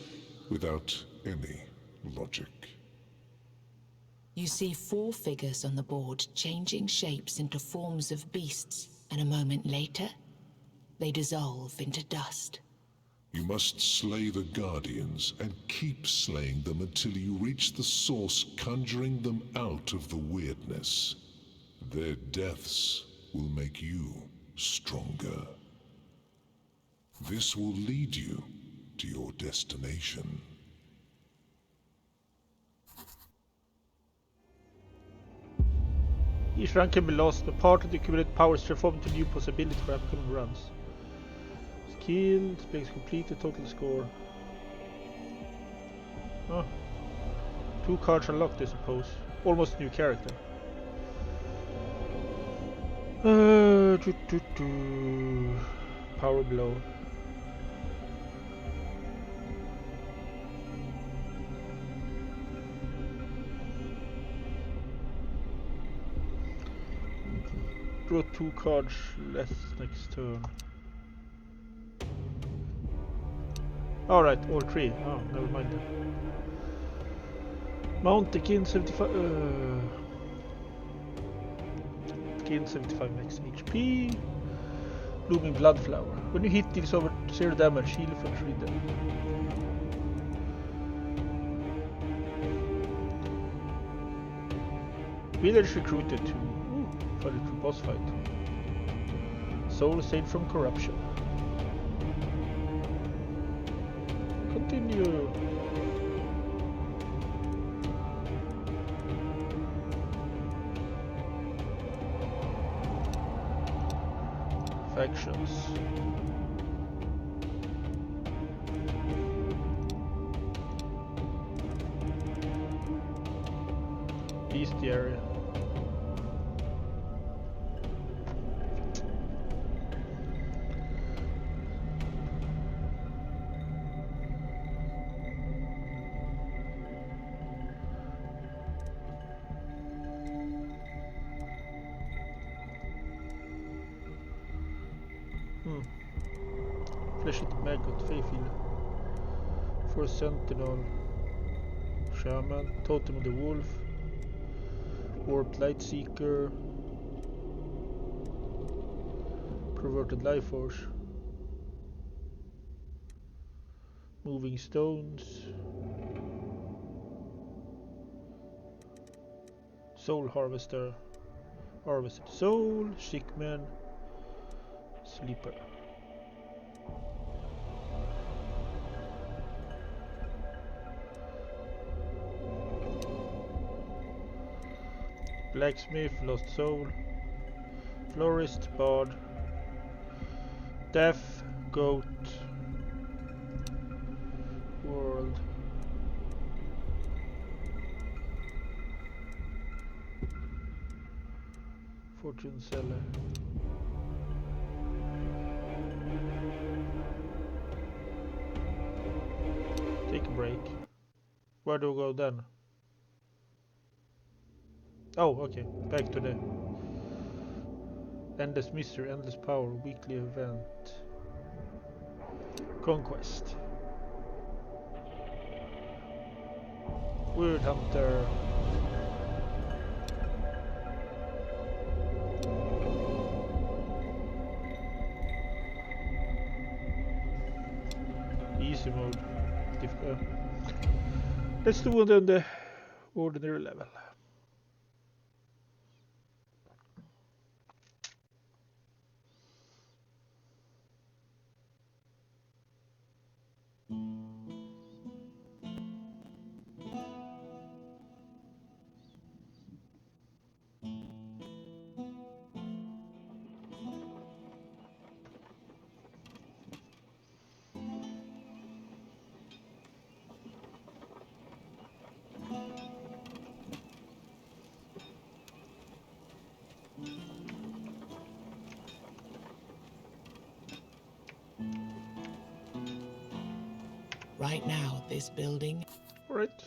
without any logic. You see 4 figures on the board changing shapes into forms of beasts, and a moment later, they dissolve into dust. You must slay the Guardians and keep slaying them until you reach the source, conjuring them out of the weirdness. Their deaths will make you stronger. This will lead you to your destination. Each run can be lost, but part of the accumulated powers transform into new possibilities for upcoming runs. Skill, space completed, total score. Oh. 2 cards unlocked, I suppose. Almost a new character. Power blow. Draw 2 cards less next turn. Alright, all three. Oh, never mind then. Mount the Kin 75. Kin 75 max HP. Blooming Bloodflower. When you hit deals over 0 damage, heal for 3 damage. Village recruited to fight it for boss fight. Soul saved from corruption. Continue. Factions. Bestiary. Fleshed Maggot, Feyfield. For Sentinel. Shaman, Totem of the Wolf. Warped Lightseeker. Perverted Life Force. Moving Stones. Soul Harvester. Harvested Soul. Sickman. Sleeper. Blacksmith, Lost Soul, Florist, Bard, Deaf, Goat, World, Fortune Seller. Take a break. Where do we go then? Oh, okay. Back to the Endless Mystery, Endless Power, weekly event. Conquest. Weird Hunter. Easy mode. Let's do it on the ordinary level. Right now, this building... Alright.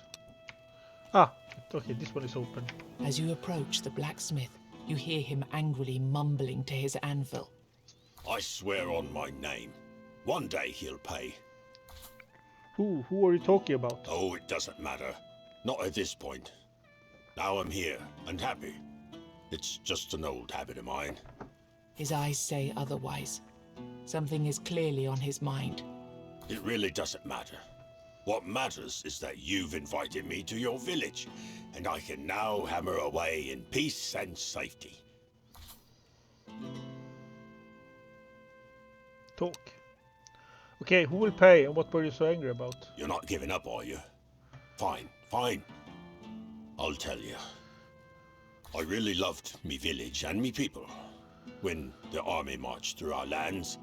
Ah, okay, this one is open. As you approach the blacksmith, you hear him angrily mumbling to his anvil. I swear on my name. One day he'll pay. Who are you talking about? Oh, it doesn't matter. Not at this point. Now I'm here, and happy. It's just an old habit of mine. His eyes say otherwise. Something is clearly on his mind. It really doesn't matter. What matters is that you've invited me to your village, and I can now hammer away in peace and safety. Talk. Okay, who will pay and what were you so angry about? You're not giving up, are you? Fine, fine. I'll tell you. I really loved me village and me people. When the army marched through our lands,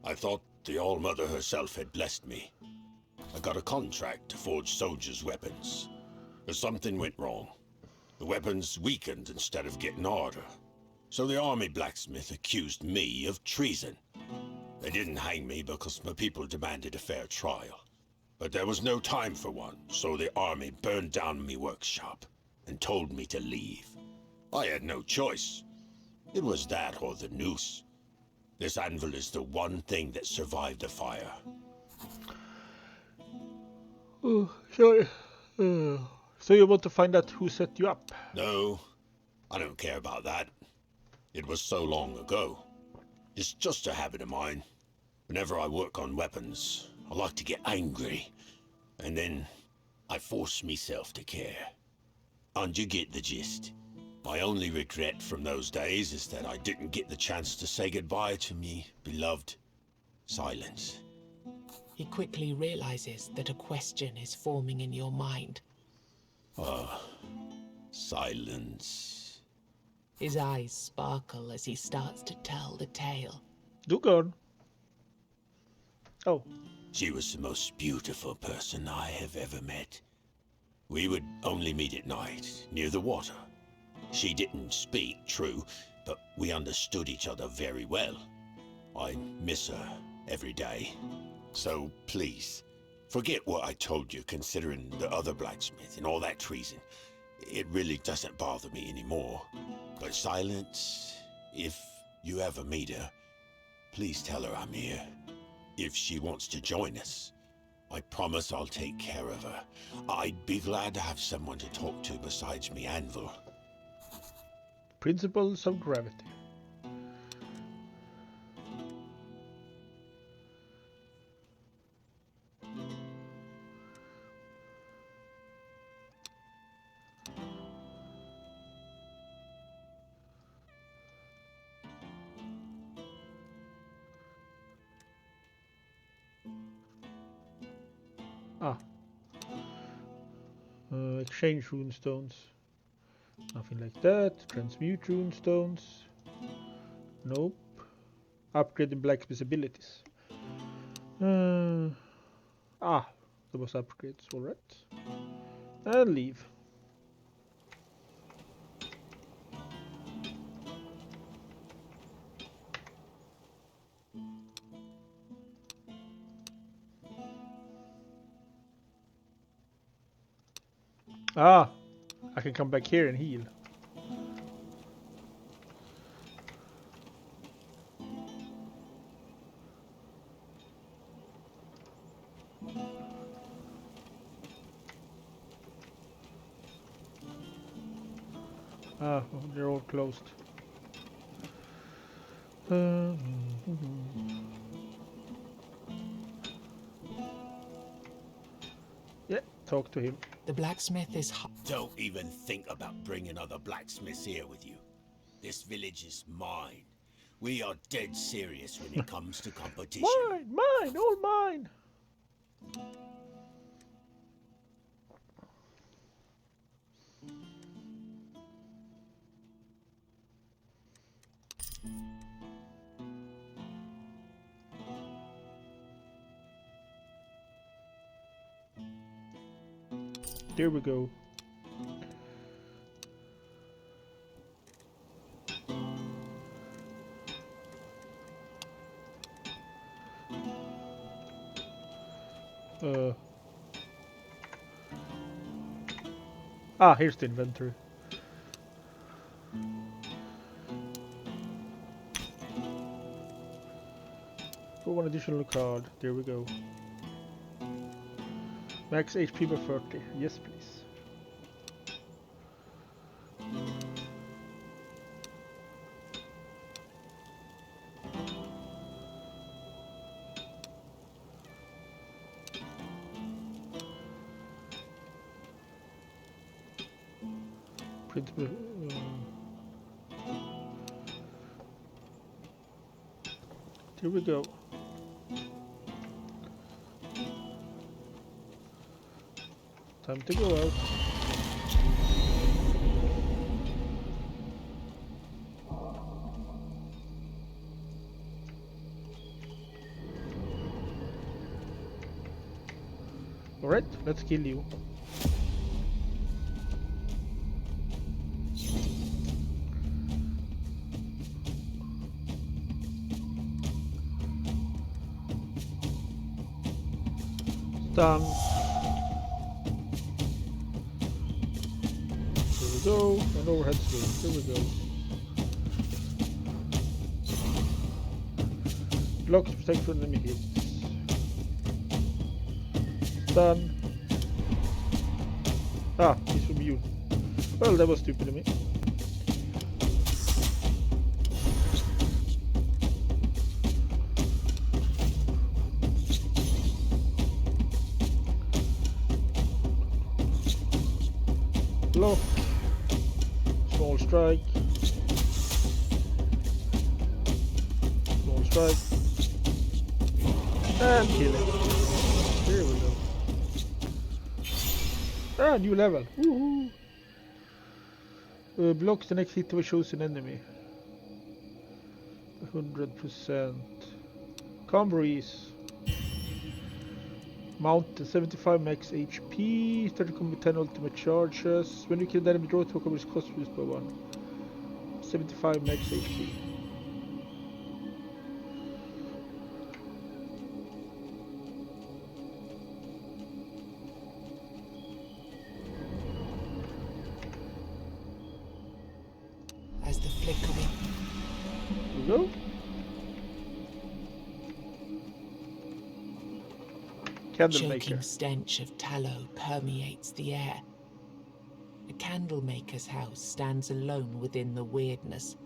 I thought the All-Mother herself had blessed me. I got a contract to forge soldiers' weapons. But something went wrong. The weapons weakened instead of getting harder. So the army blacksmith accused me of treason. They didn't hang me because my people demanded a fair trial. But there was no time for one, so the army burned down me workshop and told me to leave. I had no choice. It was that or the noose. This anvil is the one thing that survived the fire. Oh, sorry. So you want to find out who set you up? No, I don't care about that. It was so long ago. It's just a habit of mine. Whenever I work on weapons, I like to get angry. And then I force myself to care. And you get the gist. My only regret from those days is that I didn't get the chance to say goodbye to me beloved Silence. He quickly realizes that a question is forming in your mind. Silence. His eyes sparkle as he starts to tell the tale. Do go on. Oh. She was the most beautiful person I have ever met. We would only meet at night, near the water. She didn't speak, true, but we understood each other very well. I miss her every day. So please, forget what I told you considering the other blacksmith and all that treason. It really doesn't bother me anymore. But Silence, if you ever meet her, please tell her I'm here. If she wants to join us, I promise I'll take care of her. I'd be glad to have someone to talk to besides me anvil. Principles of gravity. Exchange rune stones. Nothing like that. Transmute rune stones. Nope. Upgrade the blacksmith's abilities. There was upgrades, alright. And leave. I can come back here and heal. They're all closed. Yeah, talk to him. The blacksmith is Don't even think about bringing other blacksmiths here with you. This village is mine. We are dead serious when it comes to competition. Mine, all mine. There we go. Here's the inventory. For one additional card. There we go. Max HP by 30. Yes, please. Principal. Here we go. Time to go out. Alright, let's kill you. Done. Here we go, and overhead swing. Here we go. Blocks protect from enemy hits. Done. Ah, he's from you. Well, that was stupid of me. Block. Small strike. Small strike. And kill it. Here we go. Ah, new level. Woohoo! Block the next hit of a chosen enemy. 100%. Combreeze. Mountain, 75 max HP, 30 combat 10 ultimate charges. When you kill the enemy, draw 2 combos cost reduced by 1. 75 max HP. As the flickering Here we go. Candlemaker. choking stench of tallow permeates the air. A candlemaker's house stands alone within the weirdness,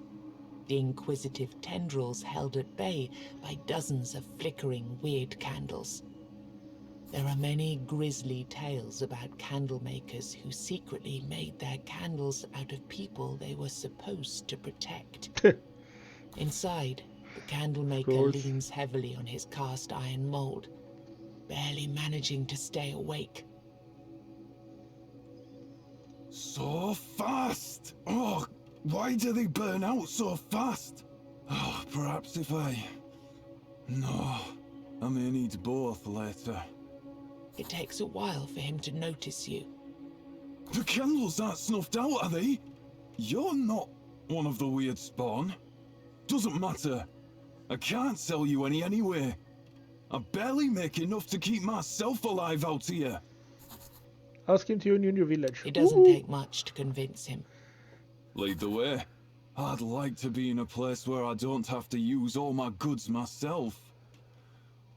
the inquisitive tendrils held at bay by dozens of flickering weird candles. There are many grisly tales about candlemakers who secretly made their candles out of people they were supposed to protect. Inside, the candlemaker leans heavily on his cast iron mold, barely managing to stay awake. So fast! Oh, why do they burn out so fast? Oh, perhaps if I... No, I may need both later. It takes a while for him to notice you. The candles aren't snuffed out, are they? You're not one of the weird spawn. Doesn't matter. I can't sell you any anyway. I barely make enough to keep myself alive out here. Ask him to union your village. It doesn't take much to convince him. Lead the way. I'd like to be in a place where I don't have to use all my goods myself.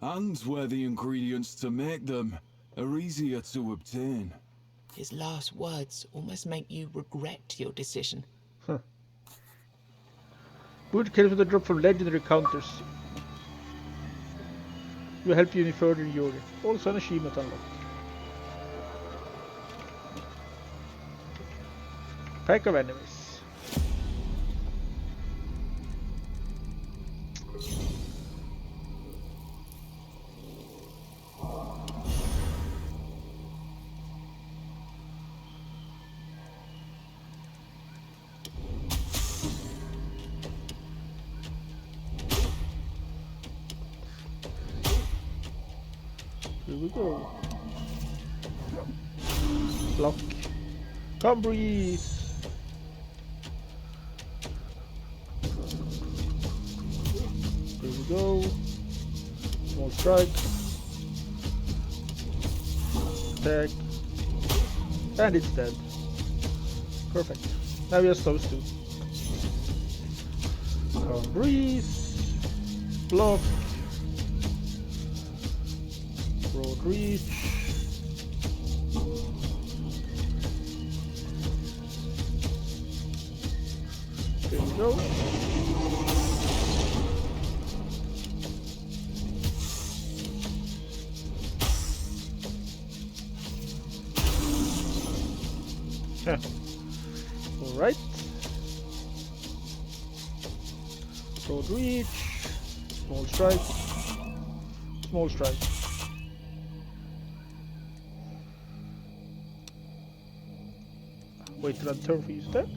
And where the ingredients to make them are easier to obtain. His last words almost make you regret your decision. Wood kills with a drop from legendary counters. Will help you any further in Yuri. Also an achievement unlocked. Pack of enemies. Here we go. Block. Come breathe. Here we go. Small strike. Attack. And it's dead. Perfect. Now just those two. Come breathe. Block. Broad reach. There we go. Alright. Broad reach. Small strike. Small strike. Wait till I turn for you that.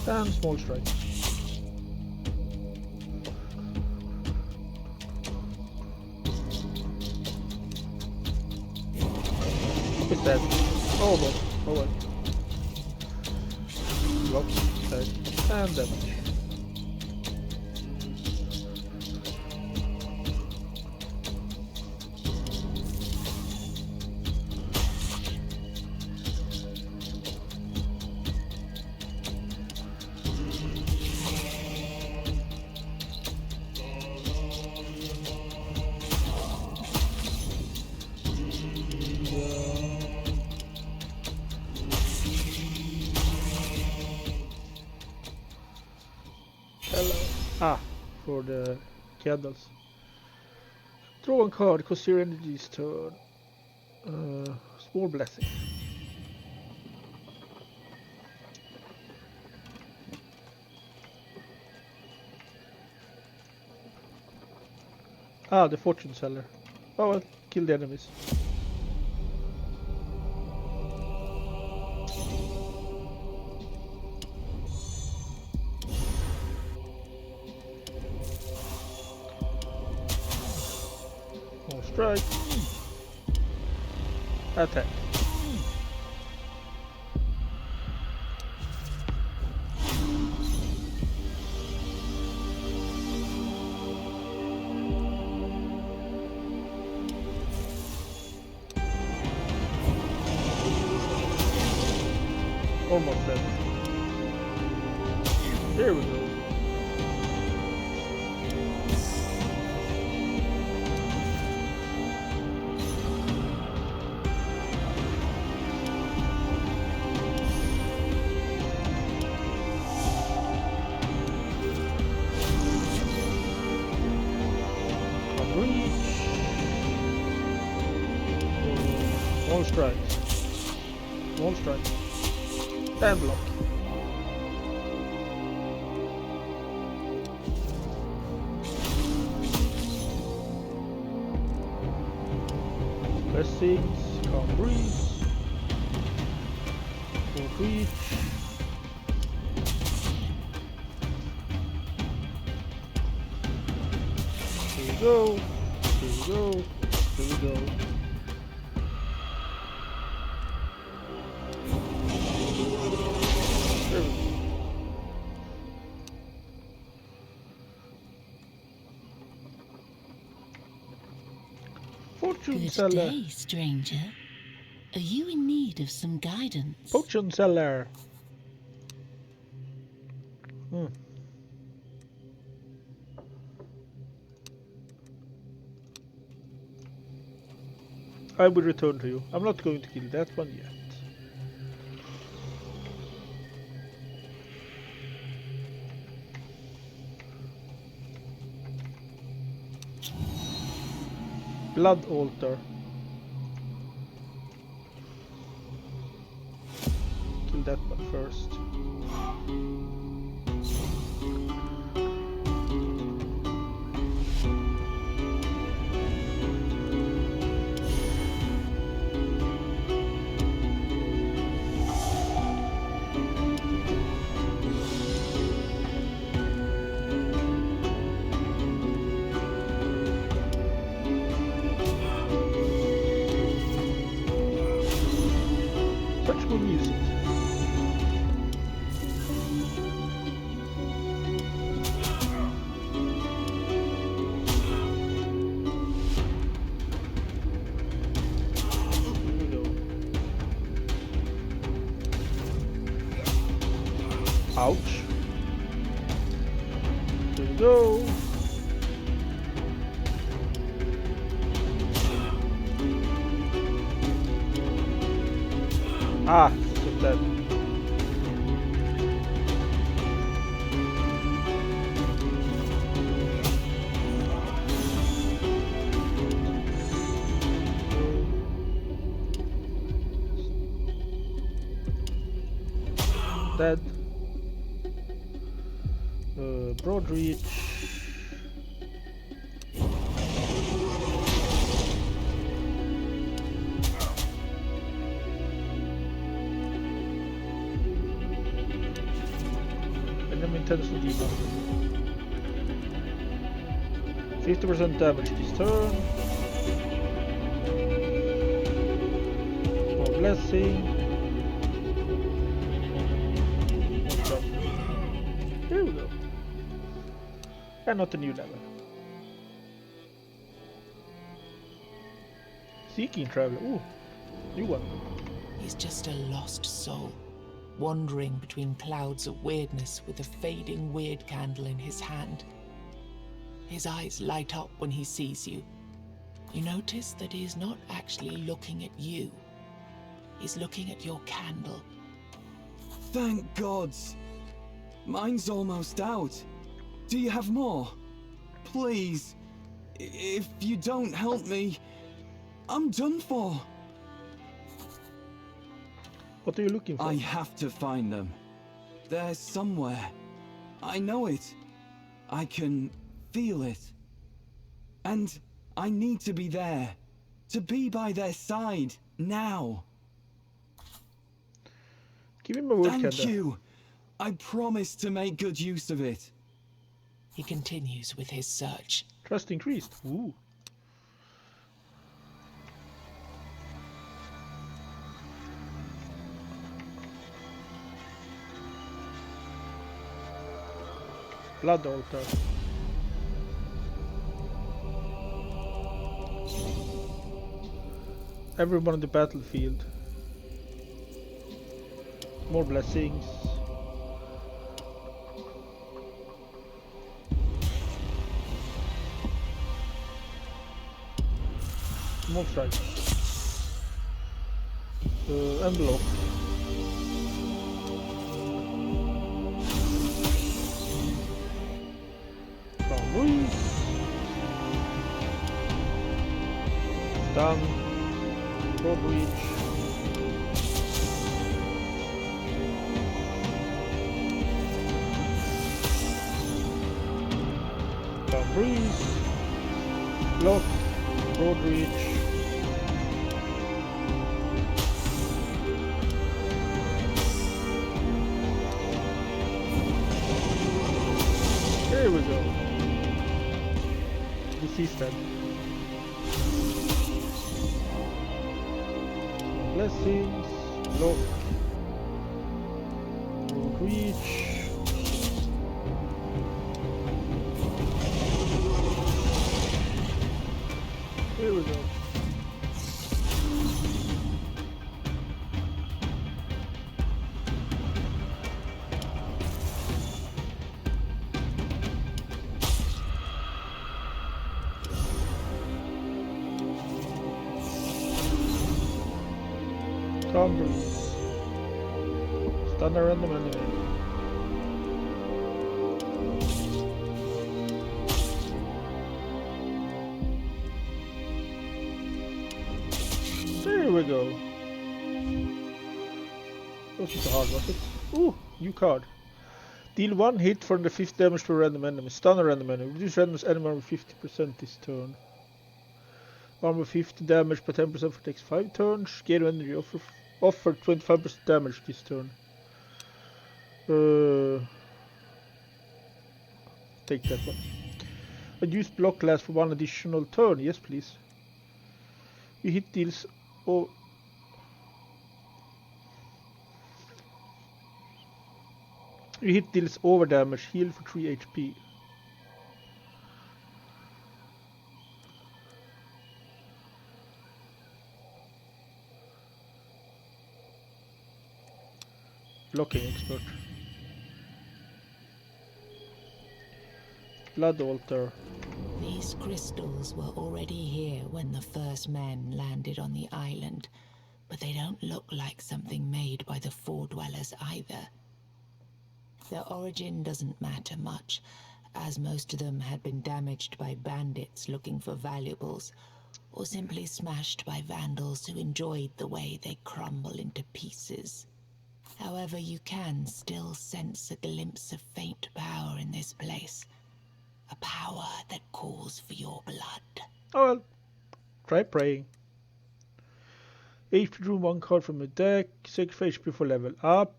And small strike. It's dead. Oh well. Oh well. Block, attack, and damage. Ah, for the candles. Draw one card, consider energy's turn. Small blessing. Ah, the fortune seller. Oh well, kill the enemies. More strike. Attack. Almost dead. There we go. One strike. One strike. And block. Blessings, calm breeze. Full reach. Here we go. Here we go. Here we go. Fortune seller. Good day, stranger. Are you in need of some guidance? Fortune seller. I will return to you. I'm not going to kill that one yet. Blood altar. Kill that one first. Such good music. Here we go. Ouch. Here we go. Ah, so dead. Dead. Broad reach. Intensity debuff. 50% damage this turn. More blessing. Here we go. And not a new level. Seeking Traveler. Ooh, new one. He's just a lost soul, wandering between clouds of weirdness with a fading weird candle in his hand. His eyes light up when he sees you. You notice that he is not actually looking at you. He's looking at your candle. Thank gods. Mine's almost out. Do you have more? Please. If you don't help me, I'm done for. What are you looking for? I have to find them. They're somewhere. I know it. I can feel it. And I need to be there. To be by their side, now. Give me my word, Thank Kenda. you. I promise to make good use of it. He continues with his search. Trust increased. Ooh. Blood altar. Everyone on the battlefield. More blessings. More strikes. Envelope. From Done. Broad reach. Down breeze. Block. Broad reach. There we go. Deceased then. Blessings. Block. Broad reach. Here we go. Tumbles. Stun a random enemy. There we go. Wasn't so hard, was it? Ooh, new card. Deal 1 hit for the 5th damage to a random enemy. Stun a random enemy. Reduce random enemy armor 50% this turn. Armor 50 damage by 10% for the next 5 turns. Gain energy offer 25% damage this turn. Take that one. And use block glass for 1 additional turn. Yes, please. You hit deals. Oh. You hit deals over damage. Heal for 3 HP. Blocking expert. Blood altar. These crystals were already here when the first men landed on the island, but they don't look like something made by the Four Dwellers either. Their origin doesn't matter much, as most of them had been damaged by bandits looking for valuables, or simply smashed by vandals who enjoyed the way they crumble into pieces. However, you can still sense a glimpse of faint power in this place. A power that calls for your blood. Oh well, try praying. HP drew 1 card from a deck. 6 for HP for level up.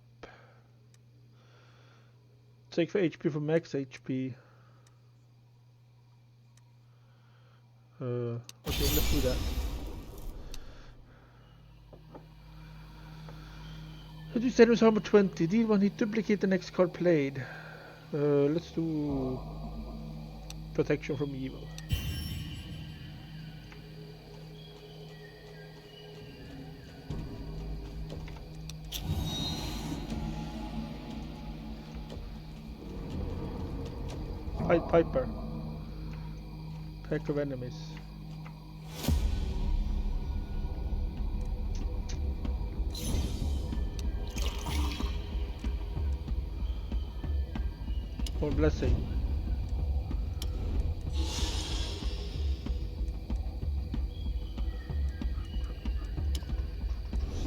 6 for HP for max HP. Okay, let's do that. Reduce enemy's armor 20. Deal 1 hit, duplicate the next card played. Let's do protection from evil. Piper. Pack of enemies. More blessing.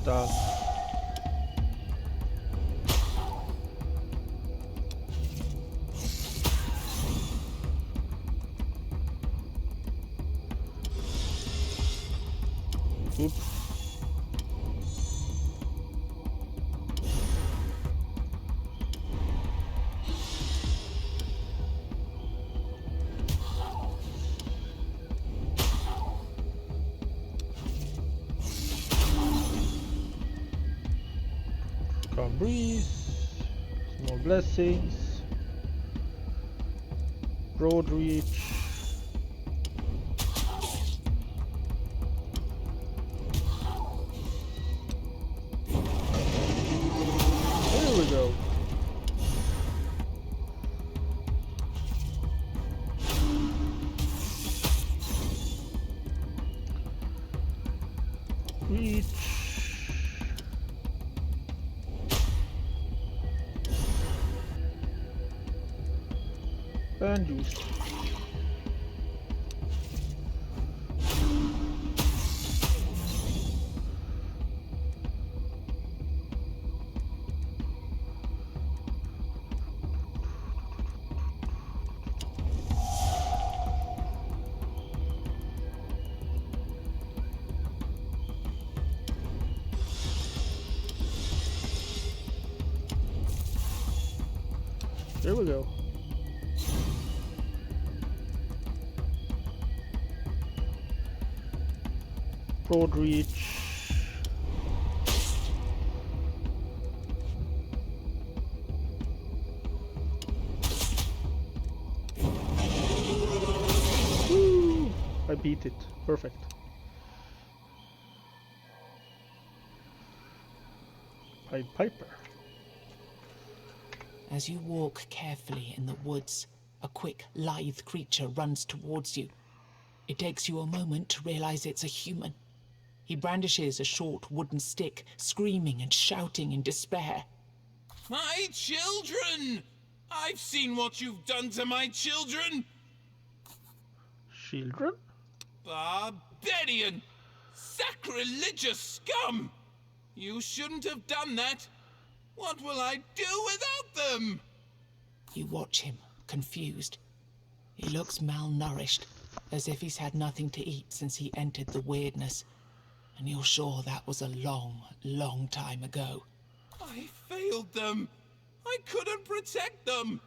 done. Oops. Calm breeze. Small blessings. Broad reach. There we go. Reach. And use. There we go. Broad reach. Woo! I beat it. Perfect. Pied Piper. As you walk carefully in the woods, a quick, lithe creature runs towards you. It takes you a moment to realize it's a human. He brandishes a short wooden stick, screaming and shouting in despair. My children! I've seen what you've done to my children! Children? Barbarian! Sacrilegious scum! You shouldn't have done that! What will I do without them? You watch him, confused. He looks malnourished, as if he's had nothing to eat since he entered the weirdness. And you're sure that was a long, long time ago. I failed them. I couldn't protect them.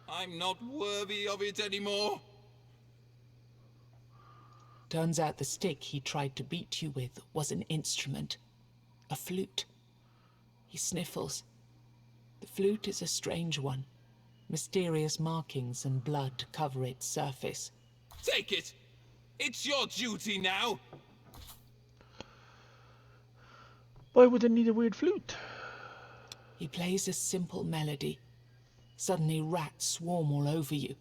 I'm not worthy of it anymore. Turns out the stick he tried to beat you with was an instrument. A flute. He sniffles. The flute is a strange one. Mysterious markings and blood cover its surface. Take it. It's your duty now. Why would I need a weird flute? He plays a simple melody. Suddenly rats swarm all over you.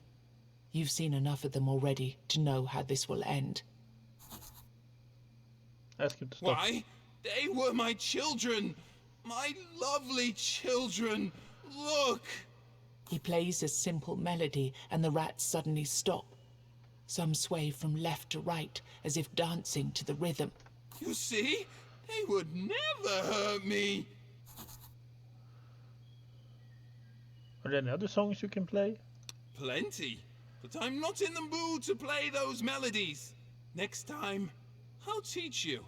You've seen enough of them already to know how this will end. Ask him to stop. Why? They were my children. My lovely children. Look. He plays a simple melody and the rats suddenly stop. Some sway from left to right as if dancing to the rhythm. You see? They would never hurt me. Are there any other songs you can play? Plenty. But I'm not in the mood to play those melodies. Next time, I'll teach you.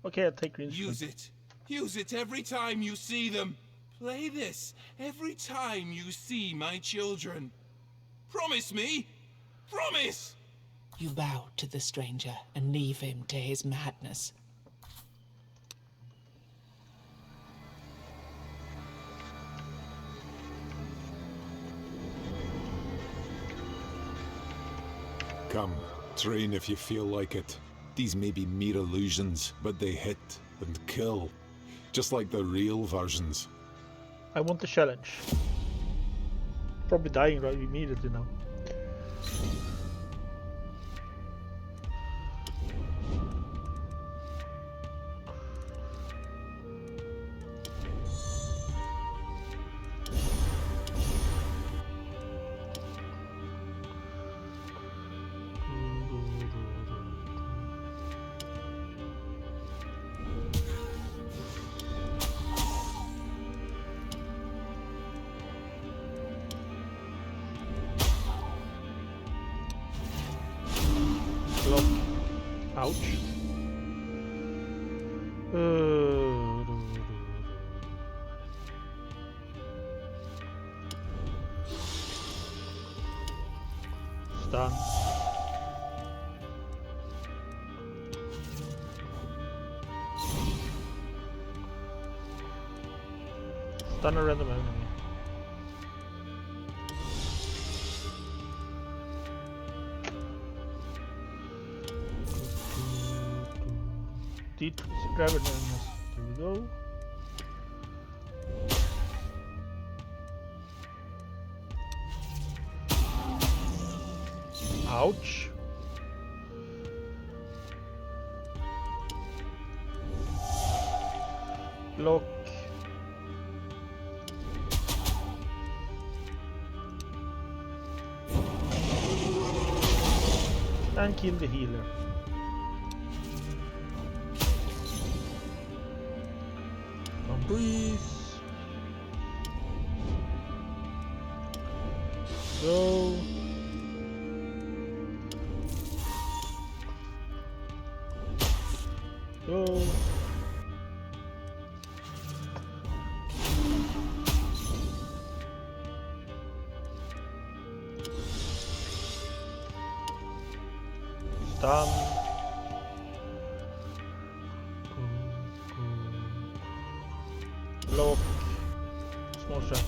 Okay, I'll take your instrument. Use it. Use it every time you see them. Play this every time you see my children. Promise me. Promise! You bow to the stranger and leave him to his madness. Come, train if you feel like it. These may be mere illusions, but they hit and kill. Just like the real versions. I want the challenge. Probably dying right immediately now. Ouch. Stun. Stun a random enemy. Grab it. There we go. Ouch. Block. And kill the healer. Breeze. Go. Go. Stun. Block. Small shot.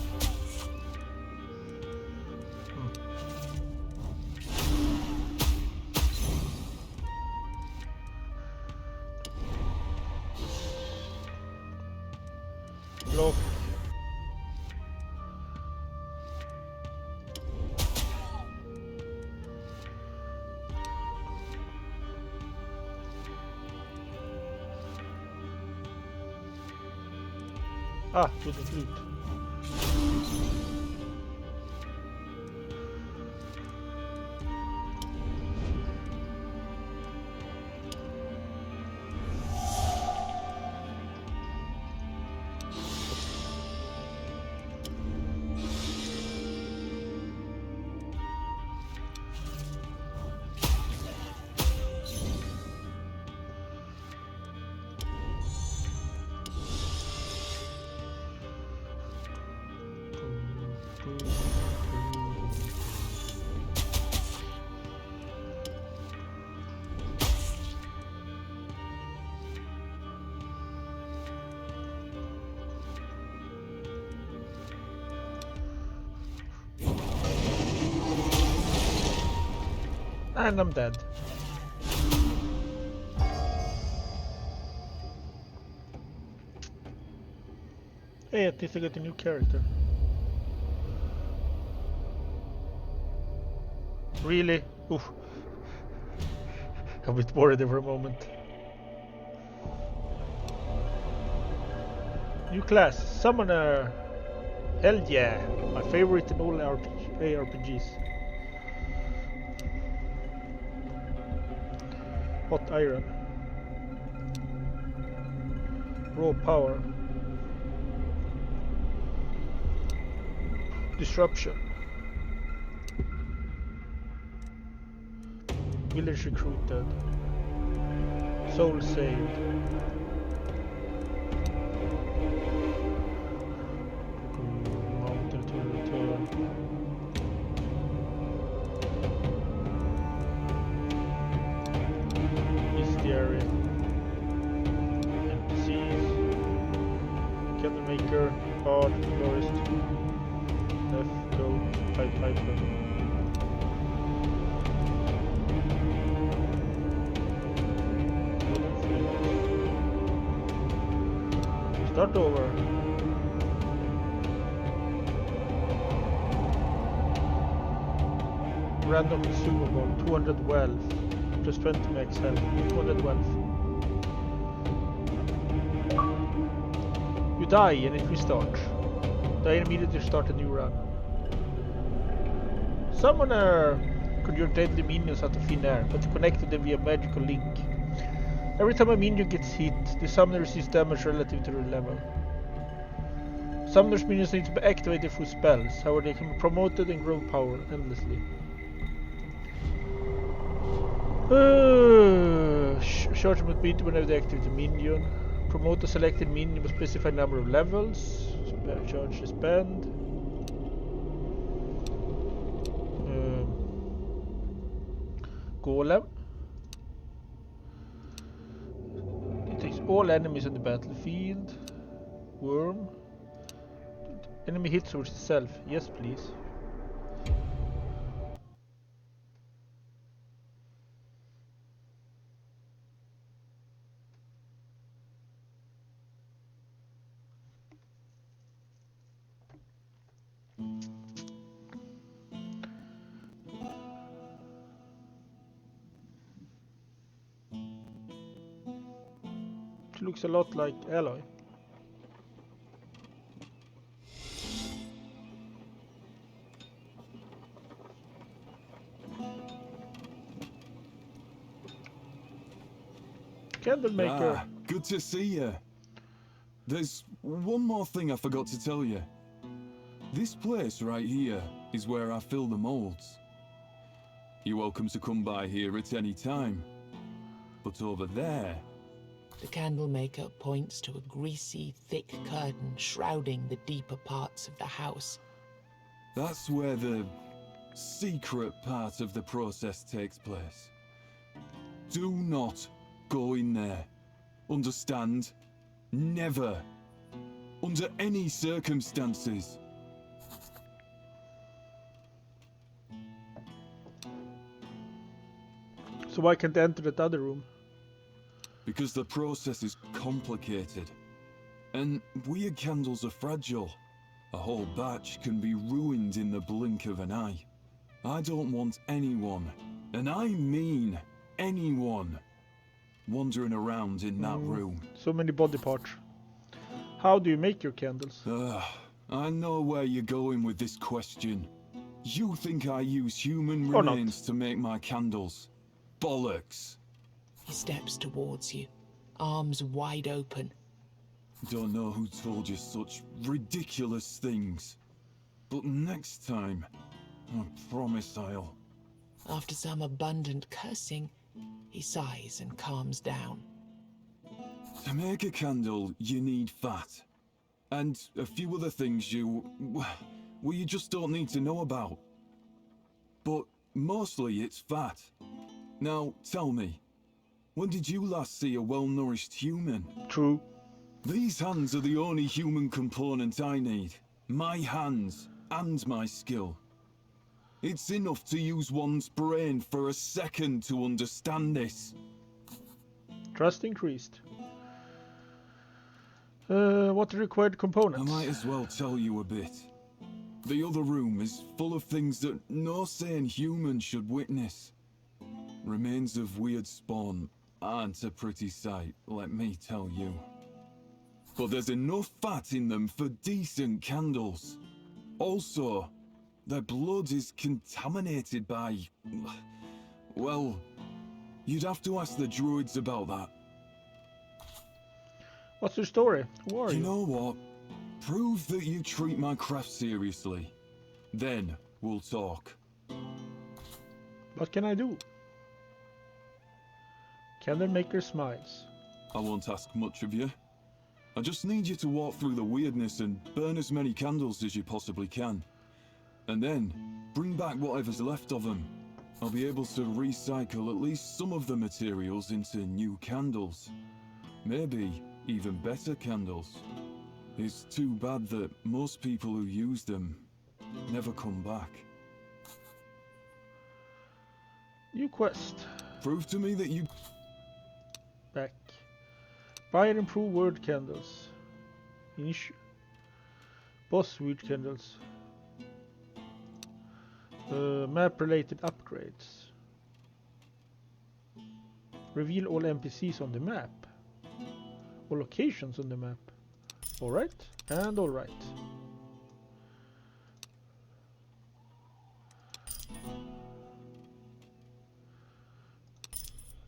Block. Ah, with the flute. And I'm dead. Hey, at least I got a new character. Really? Oof. A bit worried there for a moment. New class, Summoner. Hell yeah, my favorite in all ARPGs. Hot iron. Raw power. Disruption. Village recruited. Soul saved. Mountain to return. Area. NPCs. Candlemaker, Bard, Florist, Left, Go, Piper. Start over. Random consumable, 200 wealth. Plus 20 max health, 212. You die and it restarts. Die immediately to start a new run. Summoner! Conjure deadly minions out of thin air, but you connected them via magical link. Every time a minion gets hit, the summoner receives damage relative to their level. Summoner's minions need to be activated through spells, however they can be promoted and grow power endlessly. Charge must beat whenever they activate a minion. Promote a selected minion with a specified number of levels. So better charge the spend. Golem. It takes all enemies on the battlefield. Worm. Enemy hits towards itself. Yes, please. It looks a lot like Alloy. Candlemaker. Ah, good to see you. There's one more thing I forgot to tell you. This place right here is where I fill the molds. You're welcome to come by here at any time. But over there... The candlemaker points to a greasy, thick curtain shrouding the deeper parts of the house. That's where the secret part of the process takes place. Do not go in there. Understand? Never. Under any circumstances. So why can't I enter that other room? Because the process is complicated. And weird candles are fragile. A whole batch can be ruined in the blink of an eye. I don't want anyone, and I mean anyone, wandering around in that room. So many body parts. How do you make your candles? I know where you're going with this question. You think I use human remains to make my candles? Bollocks. He steps towards you, arms wide open. Don't know who told you such ridiculous things. But next time, I promise I'll... After some abundant cursing, he sighs and calms down. To make a candle, you need fat. And a few other things well, you just don't need to know about. But mostly it's fat. Now, tell me, when did you last see a well-nourished human? True. These hands are the only human component I need. My hands and my skill. It's enough to use one's brain for a second to understand this. Trust increased. What are required components? I might as well tell you a bit. The other room is full of things that no sane human should witness. Remains of weird spawn aren't a pretty sight, let me tell you. But there's enough fat in them for decent candles. Also, their blood is contaminated by... well, you'd have to ask the druids about that. What's your story? Who are you? You know what? Prove that you treat my craft seriously. Then we'll talk. What can I do? Candlemaker smiles. I won't ask much of you. I just need you to walk through the weirdness and burn as many candles as you possibly can. And then, bring back whatever's left of them. I'll be able to recycle at least some of the materials into new candles. Maybe even better candles. It's too bad that most people who use them never come back. New quest. Prove to me that you... Back. Buy and improve word candles. Boss weird candles. Map related upgrades. Reveal all NPCs on the map. All locations on the map. Alright, and alright.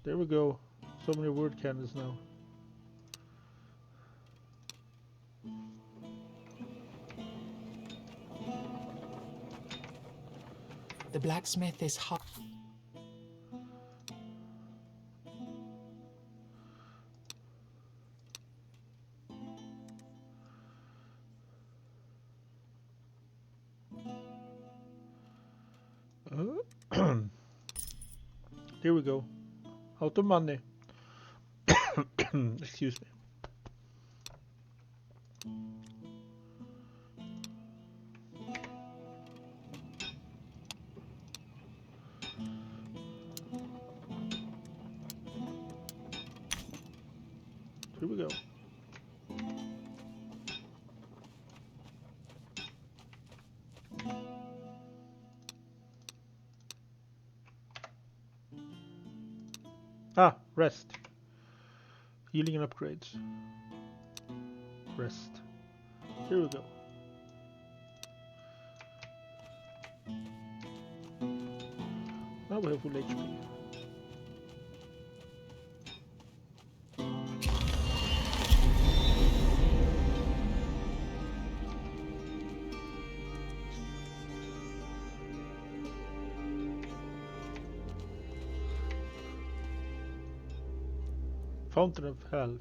There we go. So many word candles now. The blacksmith is hot. There we go. Out of money. Excuse me. Here we go. Ah, rest. Healing and upgrades. Rest. Here we go. Now we have full HP. Fountain of Health.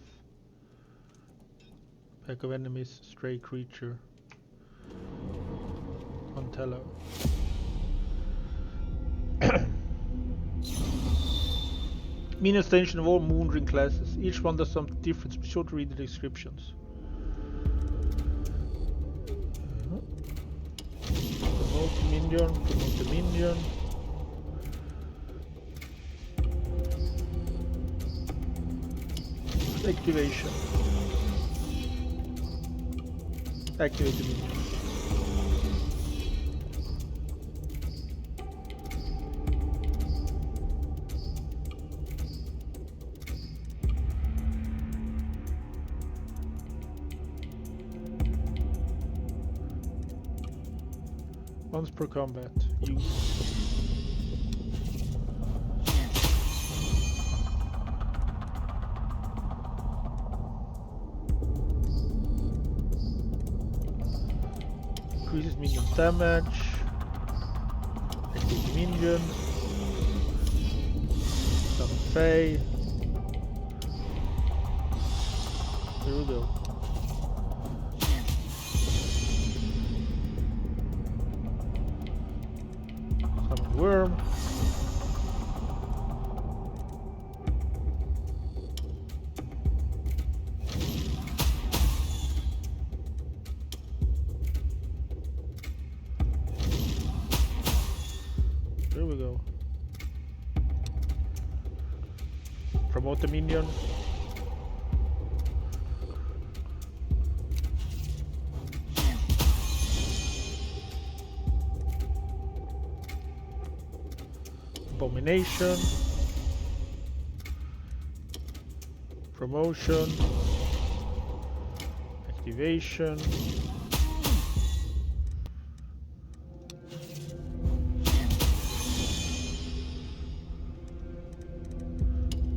Pack of enemies, stray creature. Montello. Mean extension of all Moonring classes. Each one does something different. Be sure to read the descriptions. Promote minion, promote the minion. Activation. Activate the minion. Once per combat. Use. Increases minion damage. Activate minion. Summon Fae. Here we go. Summon Worm. There we go. Promote the minion. Abomination. Promotion. Activation.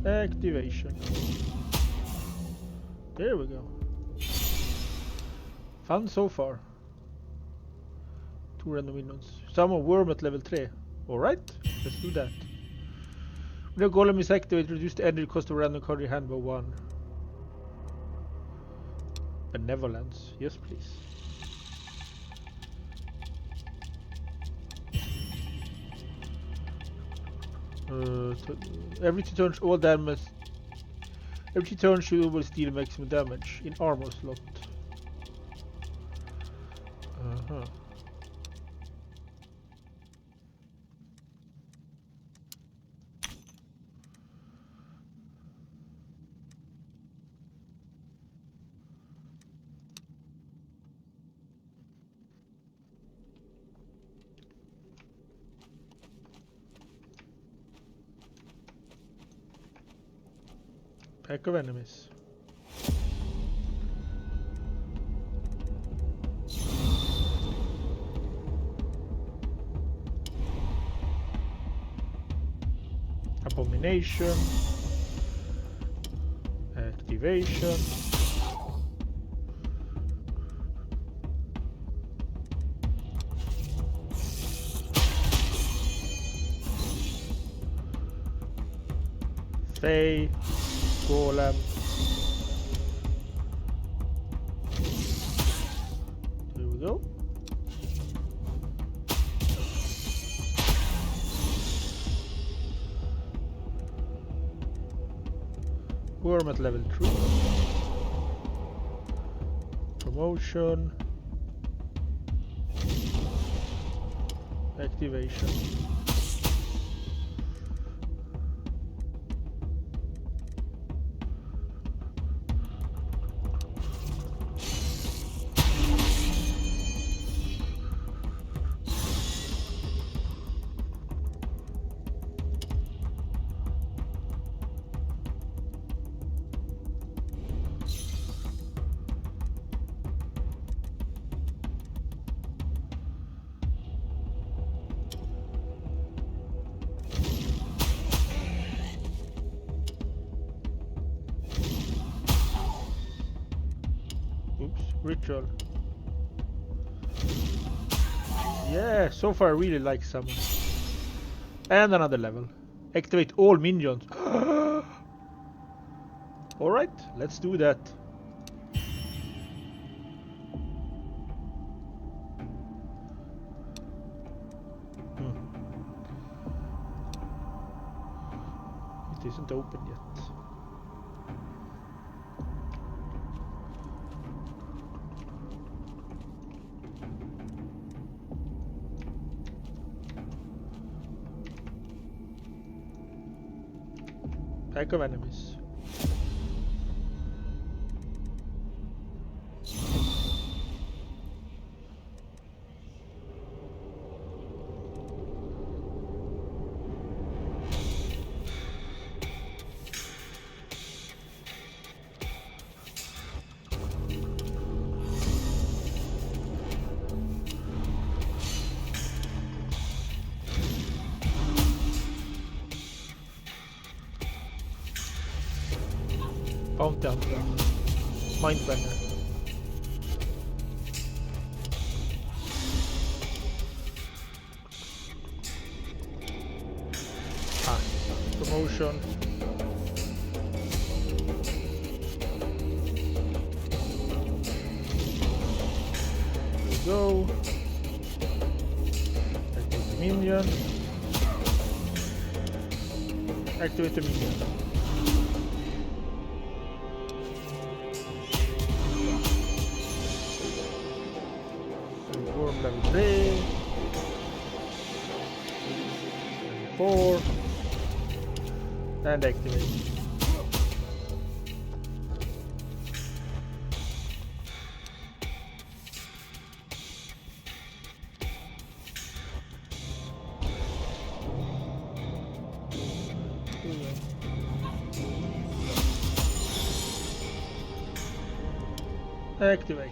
Activation. There we go. Fun so far. 2 random minions. Summon Worm at level 3. Alright, let's do that. When the golem is activated, reduce the energy cost of a random card in your hand by 1. Benevolence. Yes, please. Every 2 turns, all damage. Every 2 turns, you will deal maximum damage in armor slot. Pack of enemies. Abomination. Activation. Fae. Golem. Here we go. Worm at level 3. Promotion. Activation. Oops, ritual. Yeah, so far I really like summon. And another level. Activate all minions. Alright, let's do that. It isn't open yet. Pack of enemies. Found down there. Mindbender. Ah, promotion. Here we go. Activate the minion. Activate the minion. Level 3, level 4, and activate. Activate.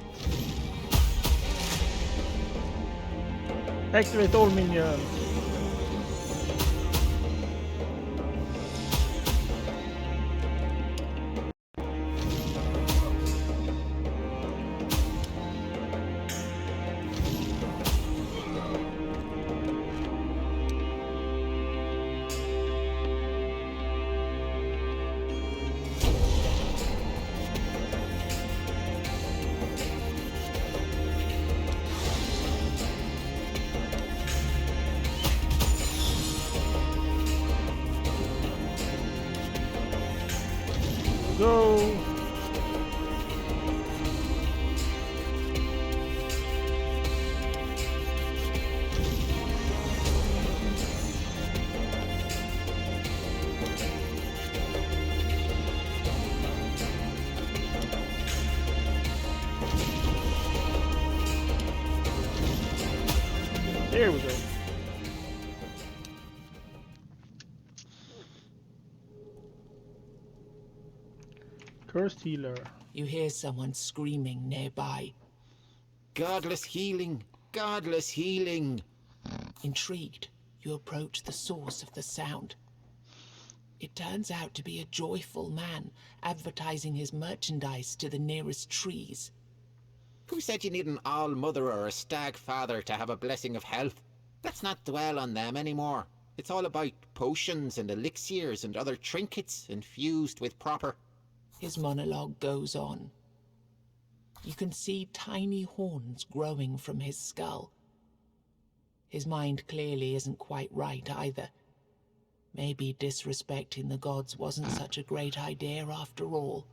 Activate all minions. Go. There we go. Cursed healer. You hear someone screaming nearby. Godless healing! Godless healing! Intrigued, you approach the source of the sound. It turns out to be a joyful man advertising his merchandise to the nearest trees. Who said you need an all-mother or a stag-father to have a blessing of health? Let's not dwell on them anymore. It's all about potions and elixirs and other trinkets infused with proper... His monologue goes on. You can see tiny horns growing from his skull. His mind clearly isn't quite right either. Maybe disrespecting the gods wasn't such a great idea after all.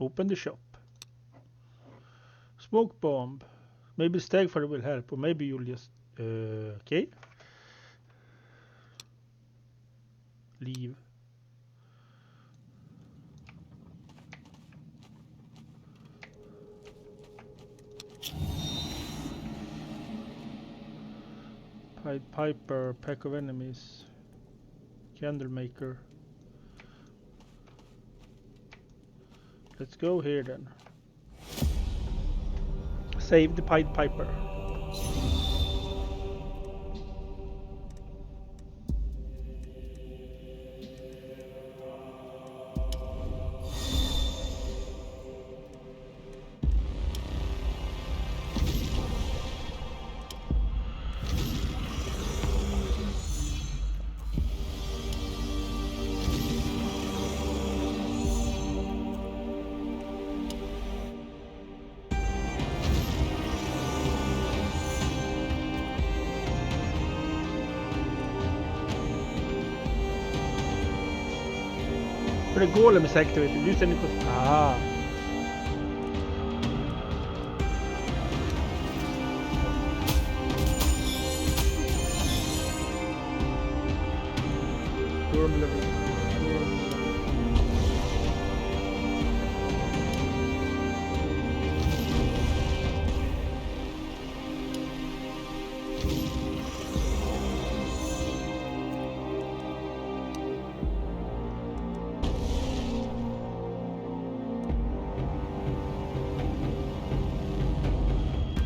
Open the shop. Smoke bomb. Maybe Stagfather will help, or maybe you'll just... okay. Leave. Pied Piper, pack of enemies. Candle maker. Let's go here then. Save the Pied Piper. The golem is activated. Use any cost. Ah. Golem level.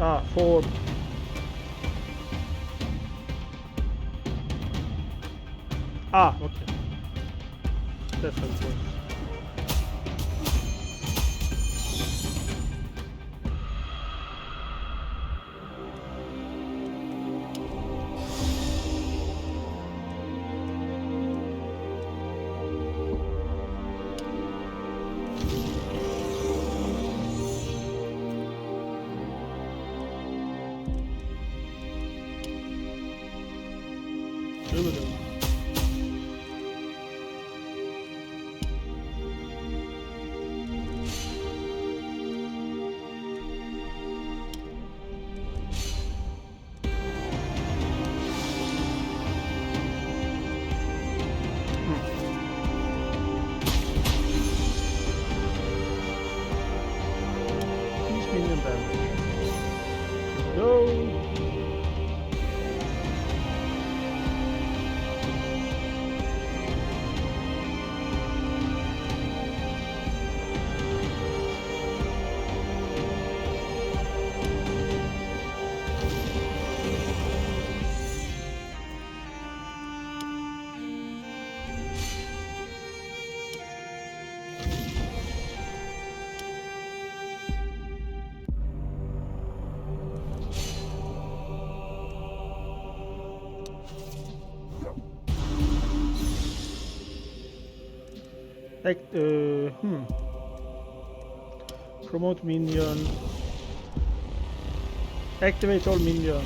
Ah, form. Ah, okay. That's how it works. Here we go. Peace minion damage. Go. Promote minion. Activate all minions.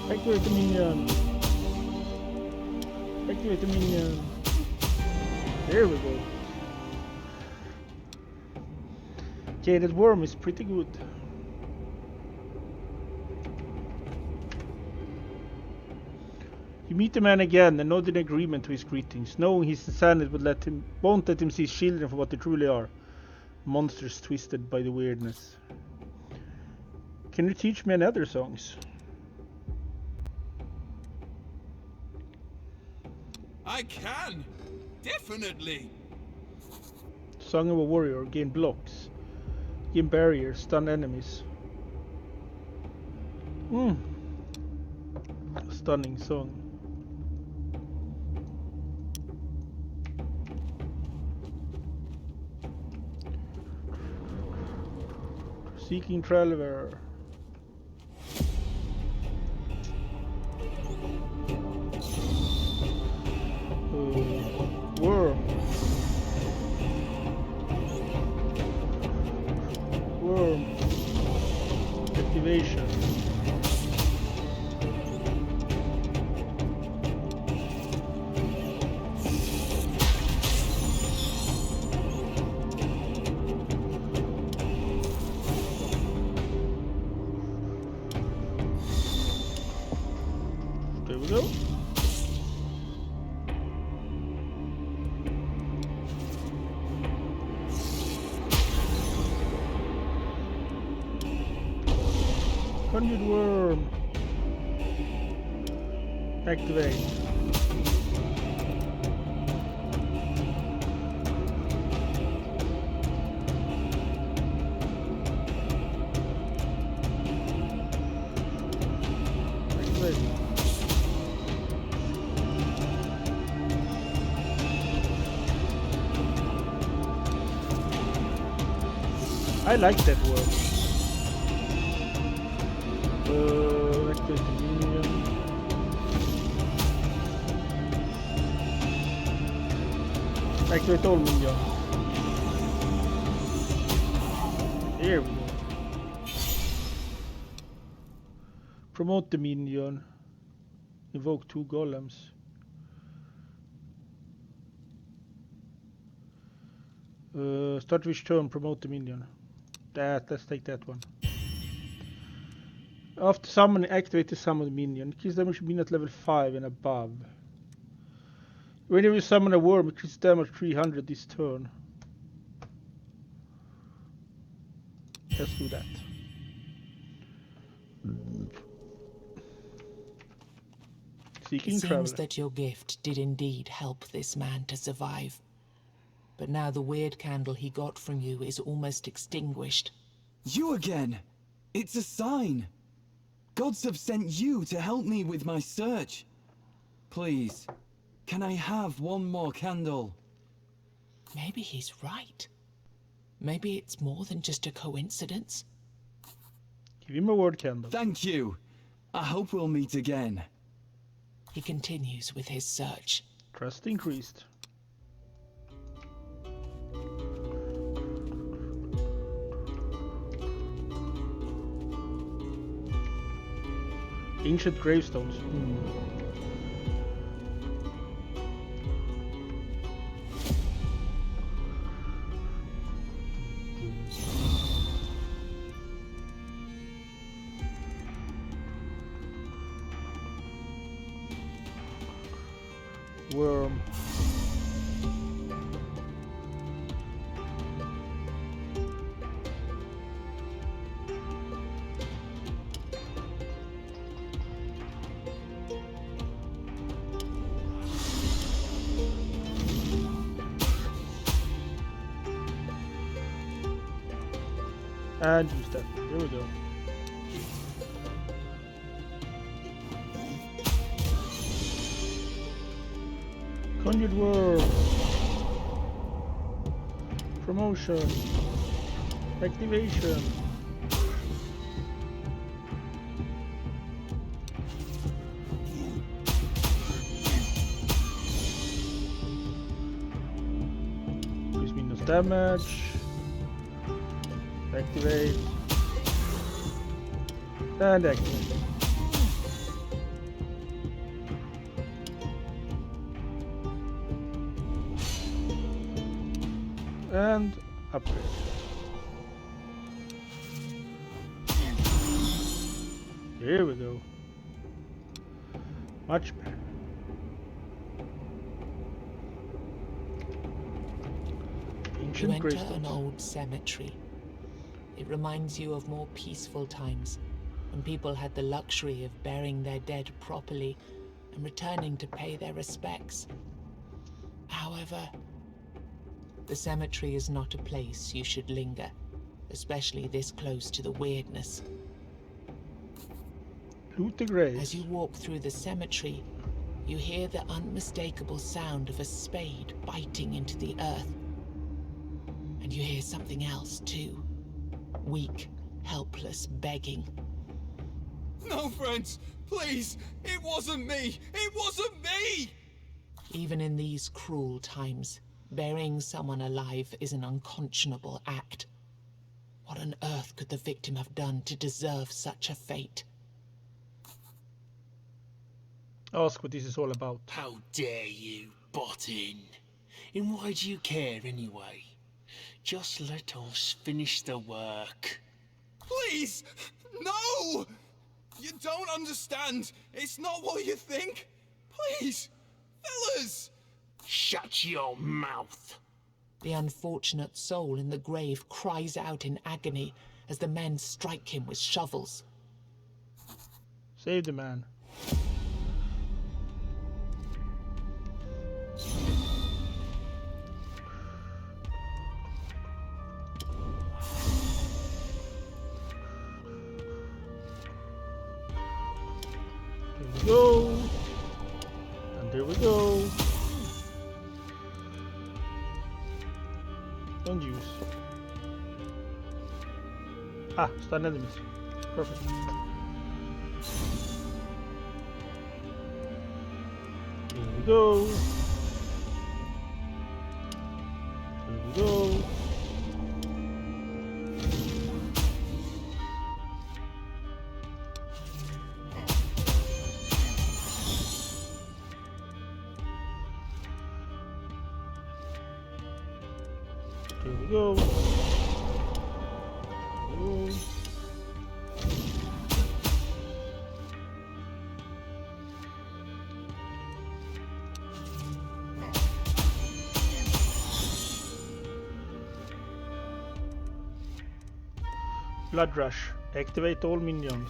Activate the minion. Activate the minion. There we go. Okay, that worm is pretty good. You meet the man again and nod in agreement to his greetings, knowing his insanity won't let him see children for what they truly are. Monsters twisted by the weirdness. Can you teach me any other songs? I can! Definitely! Song of a warrior, gain blocks. Gain barriers, stun enemies. Stunning song. Seeking Traveler. Worm. worm. Activation. There we go. Conjured worm. Activate. Activate. I like that worm. Activate the minion. Activate all minions. Here we go. Promote the minion. Invoke 2 golems. Start which turn, promote the minion. Let's take that one. After summoning, activate the summoned minion. Increase damage minion at level 5 and above. Whenever you summon a worm, increase damage 300 this turn. Let's do that. Seeking It traveler. seems that your gift did indeed help this man to survive. But now the weird candle he got from you is almost extinguished. You again! It's a sign! Gods have sent you to help me with my search. Please, can I have one more candle? Maybe he's right. Maybe it's more than just a coincidence. Give him a word candle. Thank you. I hope we'll meet again. He continues with his search. Trust increased. Ancient gravestones. Worm. And use that. Here we go. Conjured worm. Promotion. Activation. Increase minus damage. Activate. And activate. And upgrade. Here we go. Much better. You Ancient enter gravestones. an old cemetery. It reminds you of more peaceful times, when people had the luxury of burying their dead properly and returning to pay their respects. However, the cemetery is not a place you should linger, especially this close to the weirdness. Loot the graves. As you walk through the cemetery, you hear the unmistakable sound of a spade biting into the earth. And you hear something else too. Weak, helpless begging. No, friends, please, it wasn't me! It wasn't me! Even in these cruel times, burying someone alive is an unconscionable act. What on earth could the victim have done to deserve such a fate? Ask what this is all about. How dare you butt in? And why do you care anyway? Just let us finish the work. Please! No! You don't understand. It's not what you think. Please! Fellas! Shut your mouth! The unfortunate soul in the grave cries out in agony as the men strike him with shovels. Save the man. There we go. And there we go. Don't use. Ah, stun enemies. Perfect. Here we go. Here we go. Here we go. Ooh. Blood Rush. Activate all minions.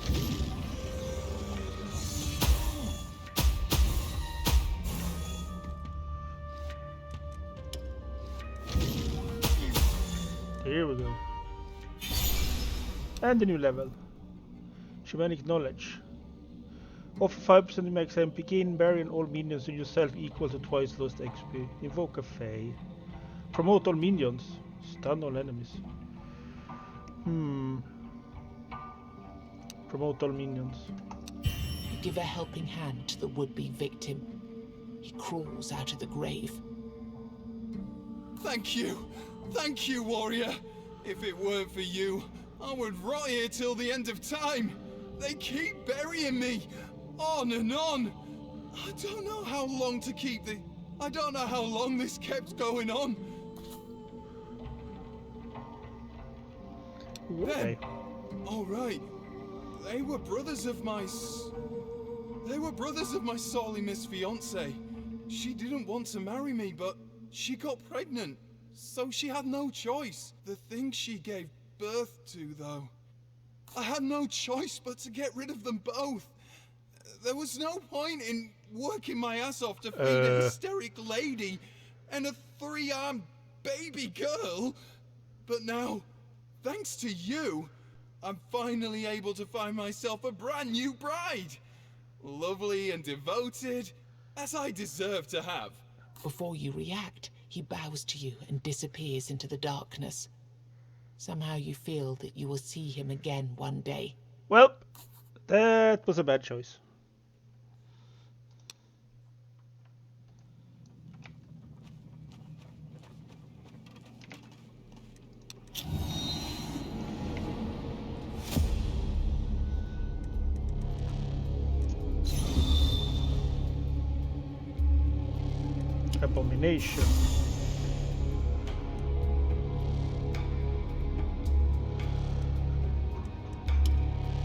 Here we go. And a new level. Shamanic Knowledge. Offer 5% max MP gain, burying all minions and yourself equal to twice lost XP. Invoke a Fae. Promote all minions. Stun all enemies. Promote all minions. You give a helping hand to the would-be victim. He crawls out of the grave. Thank you, warrior. If it weren't for you, I would rot here till the end of time. They keep burying me, on and on. I don't know how long to keep the... I don't know how long this kept going on. Okay. All right. They were brothers of my sorely missed fiancée. She didn't want to marry me, but she got pregnant, so she had no choice. The thing she gave birth to, though, I had no choice but to get rid of them both. There was no point in working my ass off to feed a hysteric lady and a 3-armed baby girl. But now, thanks to you, I'm finally able to find myself a brand new bride. Lovely and devoted, as I deserve to have. Before you react, he bows to you and disappears into the darkness. Somehow you feel that you will see him again one day. Well, that was a bad choice. Abomination.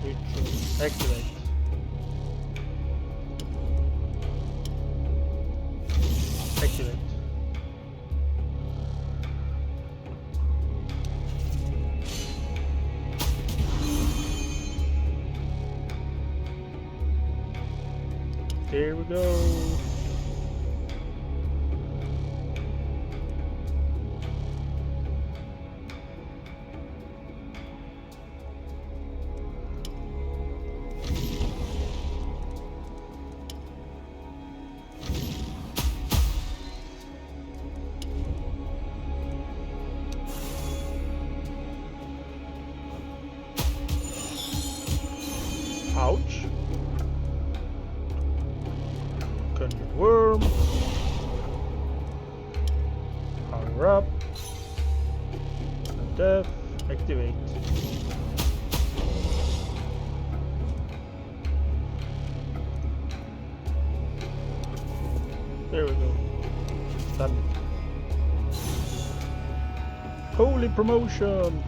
Ritual. Activate. Activate. There we go. Ouch. Conjured worm. Power up. And death. Activate. promotion!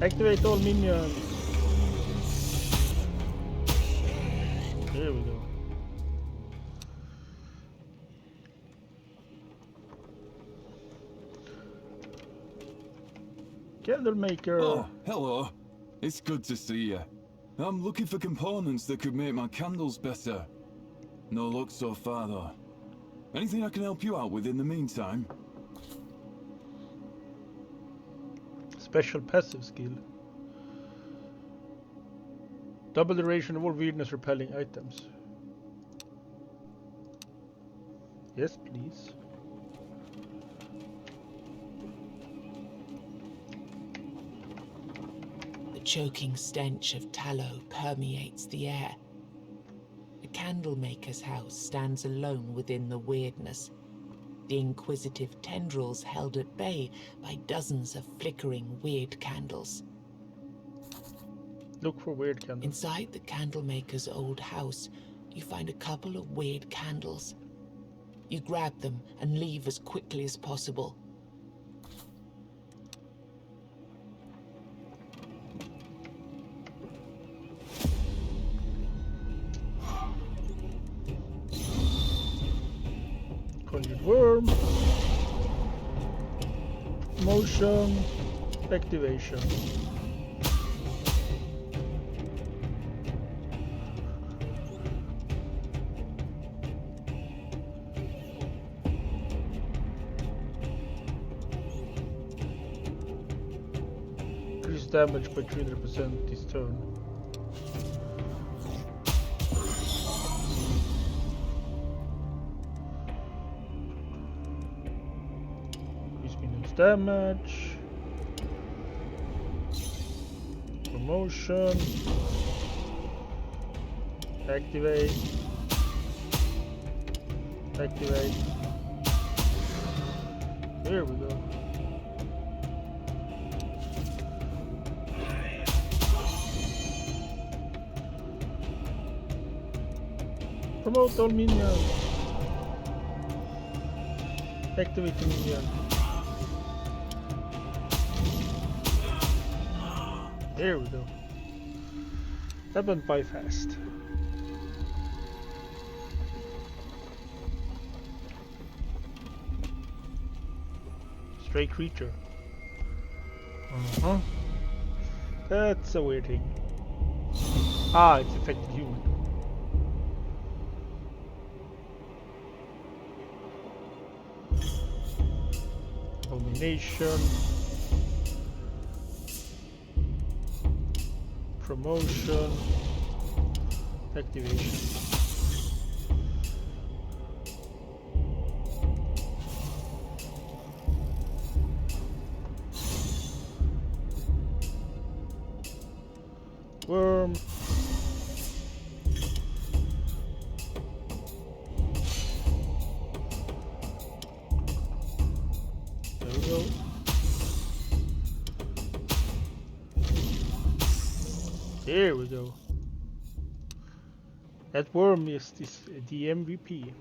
Activate all minions! Here we go. Candle maker! Oh, hello. It's good to see you. I'm looking for components that could make my candles better. No luck so far, though. Anything I can help you out with in the meantime? Special passive skill. Double the duration of all weirdness repelling items. Yes, please. The choking stench of tallow permeates the air. The candlemaker's house stands alone within the weirdness. The inquisitive tendrils held at bay by dozens of flickering weird candles. Look for weird candles. Inside the candlemaker's old house, you find a couple of weird candles. You grab them and leave as quickly as possible. Conjured worm. Motion. Activation. Increase damage by 300% this turn. Damage, promotion, activate, activate. There we go. Promote all minions. Activate the minion. There we go. That went by fast. Stray creature. That's a weird thing. Ah, it's affected human. Abomination. Promotion, activation. Worm. There we go. There we go. That worm is the MVP.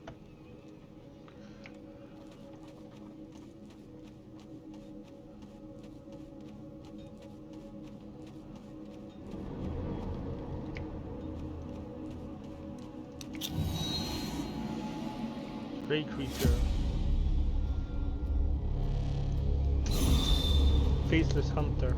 Stray creature. Faceless hunter.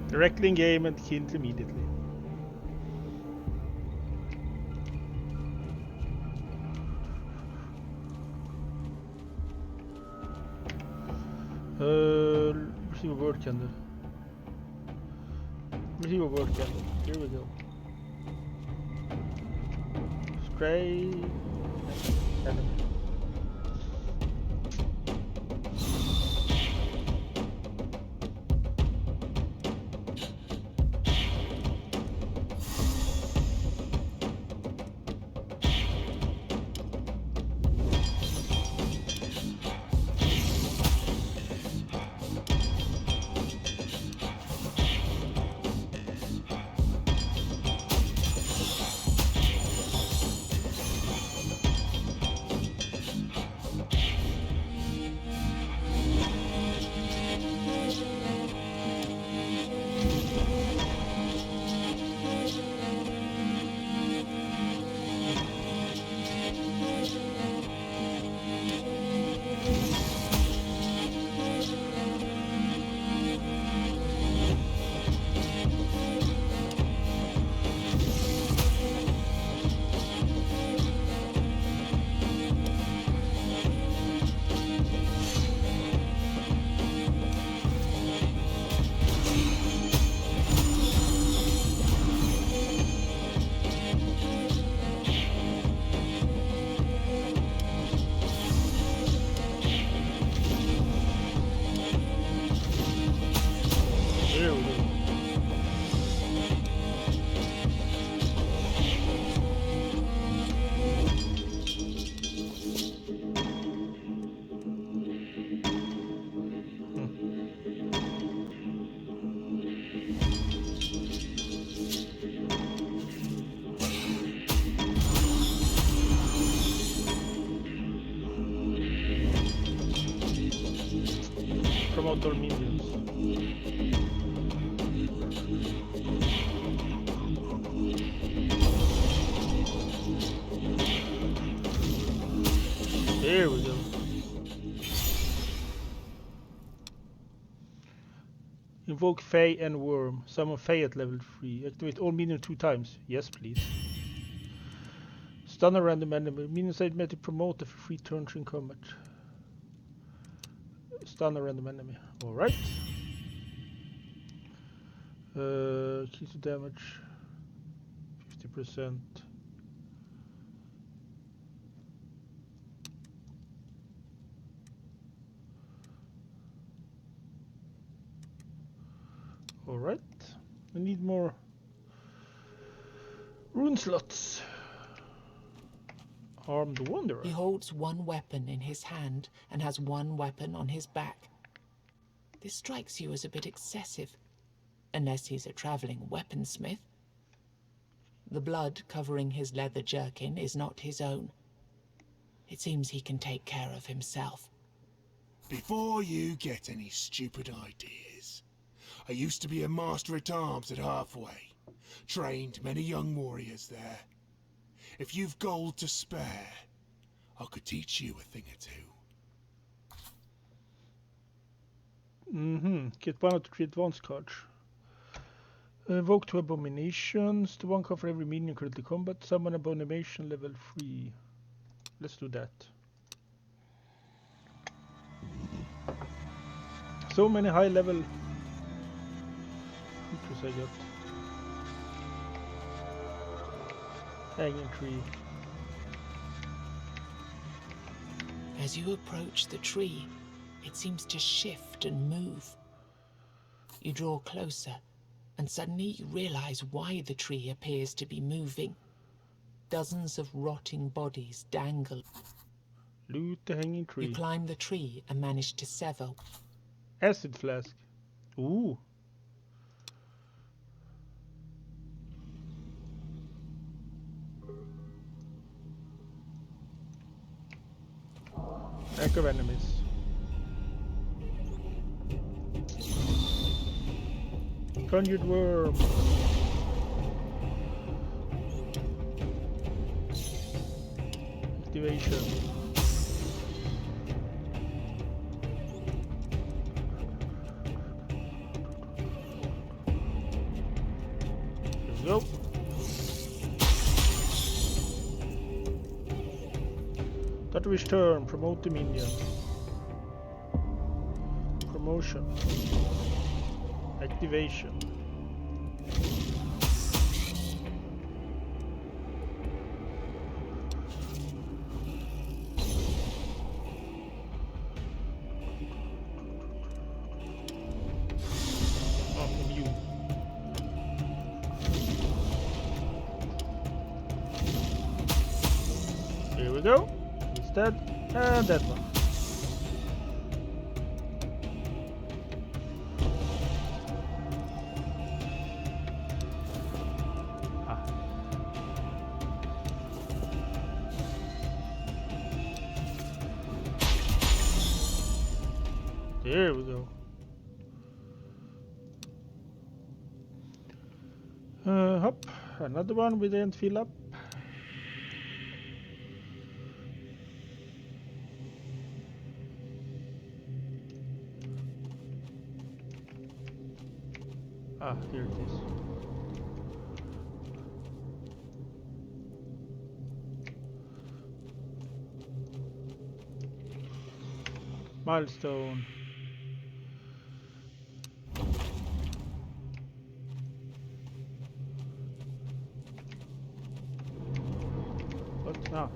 Directly in game and killed immediately. Receive a word candle. Receive a word candle. Here we go. Spray. Enemy. Promote our minions. There we go. Invoke Fae and Worm. Summon Fae at level 3. Activate all minions 2 times. Yes, please. Stun a random enemy. Minions automatically promote for 3 turns in combat. Stun a random enemy. Alright. Keys to damage 50%. Alright. I need more rune slots. Armed Wanderer. He holds one weapon in his hand and has one weapon on his back. This strikes you as a bit excessive, unless he's a traveling weaponsmith. The blood covering his leather jerkin is not his own. It seems he can take care of himself. Before you get any stupid ideas, I used to be a master-at-arms at Halfway. Trained many young warriors there. If you've gold to spare, I could teach you a thing or two. Get 1 out of 3 advanced cards. Invoke 2 abominations. The 1 card for every minion currently combat. Summon abomination level 3. Let's do that. So many high level features I got. Hanging tree. As you approach the tree, it seems to shift and move. You draw closer, and suddenly you realize why the tree appears to be moving. Dozens of rotting bodies dangle. Loot the hanging tree. You climb the tree and manage to sever. Acid flask. Ooh. Lack of enemies. Conjured worm. Activation. Start wish turn. Promote the minion. Promotion. Activation. Here we go. He's dead. And that one. Ah. There we go. Hop. Another one we didn't fill up. Ah, here it is. Milestone. What now?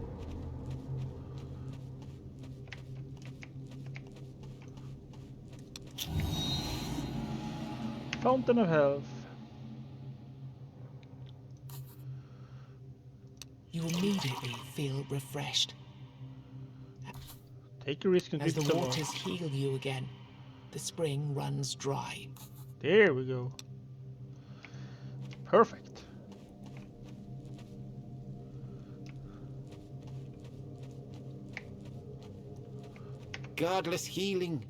Fountain of Health. You immediately feel refreshed. Take a risk and As drink the some more. waters heal you again, the spring runs dry. There we go. Perfect. Godless healing.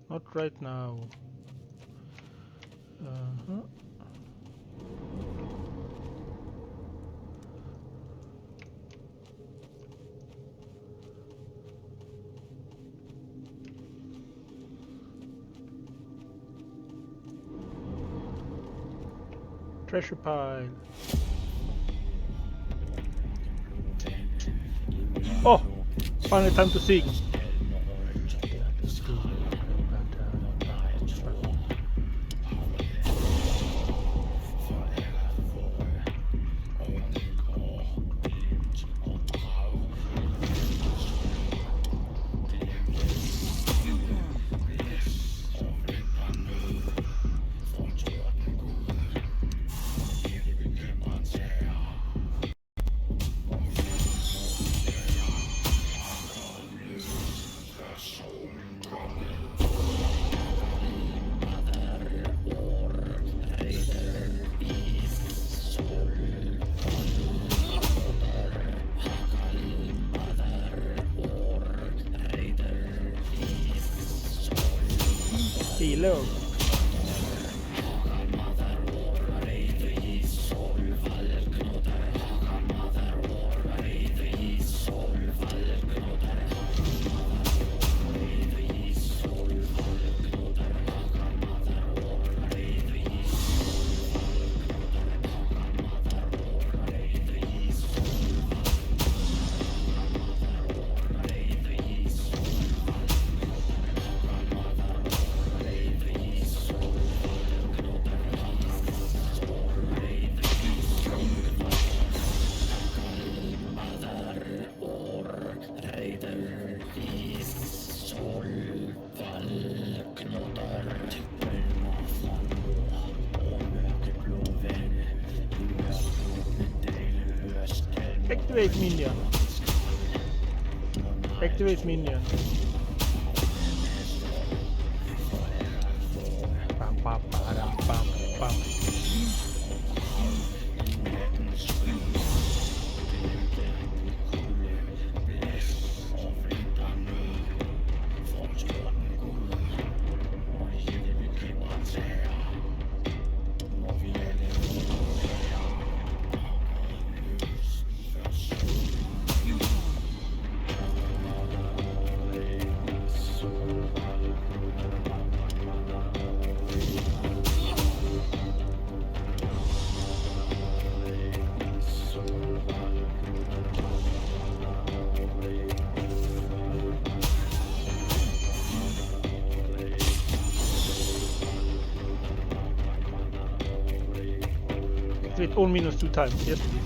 Not right now. Treasure pile. Oh! Finally time to sing. Hello. Activate minion. Activate minion. Bam, bam, bam, bam, bam. Activate all minions 2 times. Yes, please.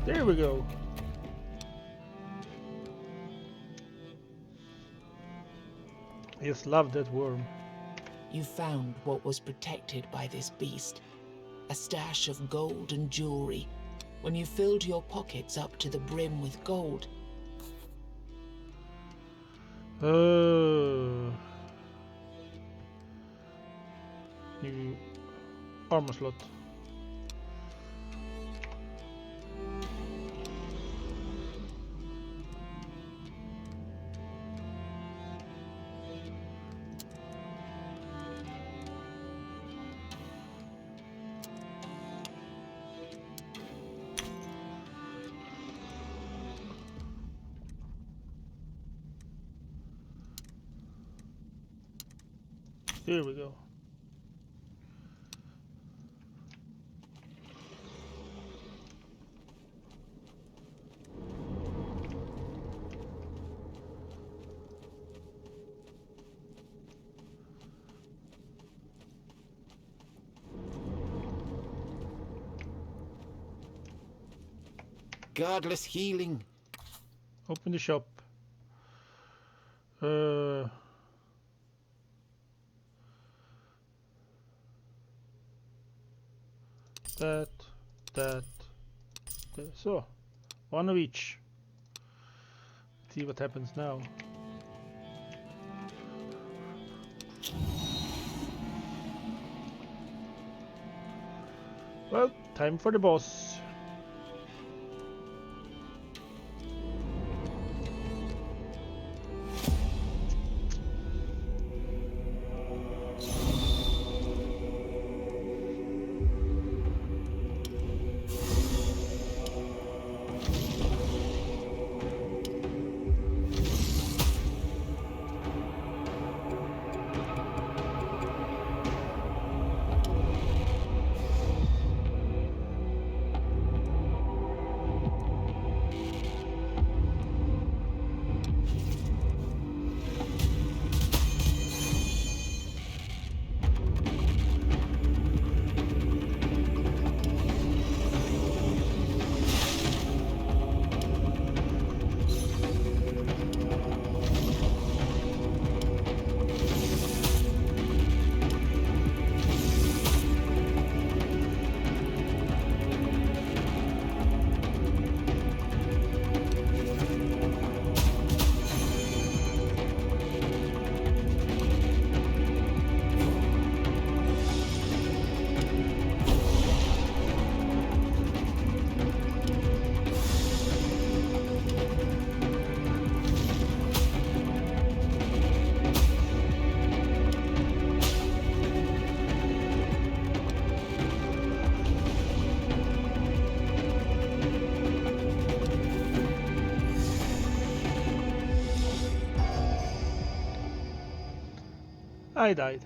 There we go. I just love that worm. You found what was protected by this beast, a stash of gold and jewelry. When you filled your pockets up to the brim with gold, New armor slot. There we go. Godless healing. Open the shop. That. So, one of each. Let's see what happens now. Well, time for the boss. I died.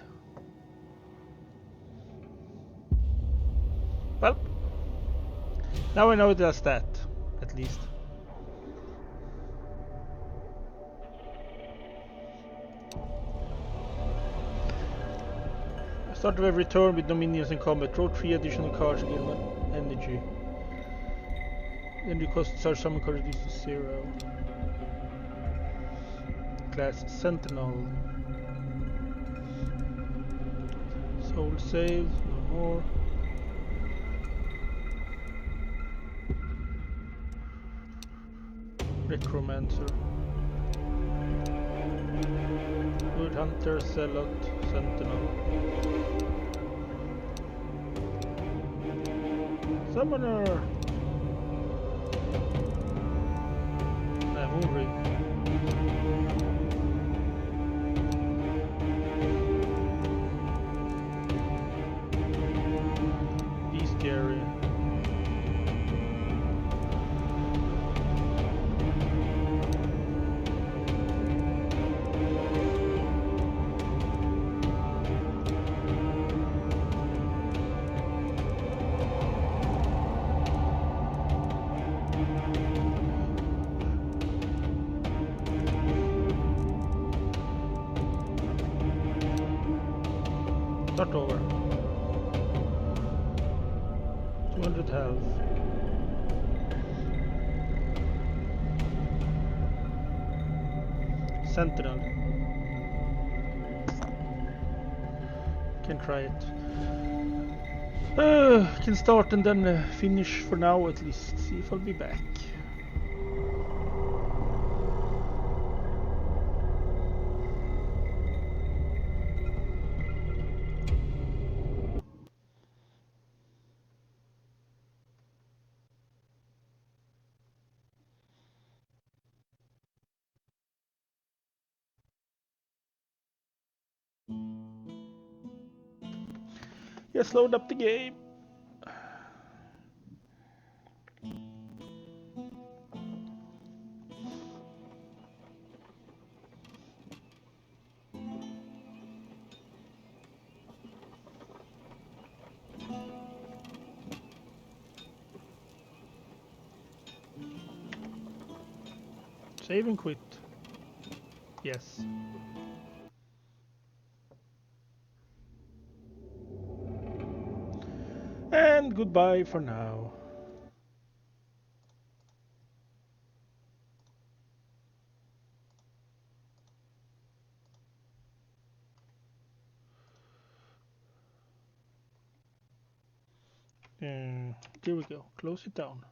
Well, now I know it does that, at least. Start of every turn with no minions in combat. Draw 3 additional cards to gain 1 energy. Energy cost search summon card reduced to 0. Class Sentinel. Soul save, no more. Necromancer. Wood Hunter, Zealot, Sentinel. Summoner! Moonring. Be scary. Start over. 200 health. Sentinel. Can try it. Can start and then finish for now at least. See if I'll be back. Yes, load up the game. Save and quit. Yes. And goodbye for now. There we go. Close it down.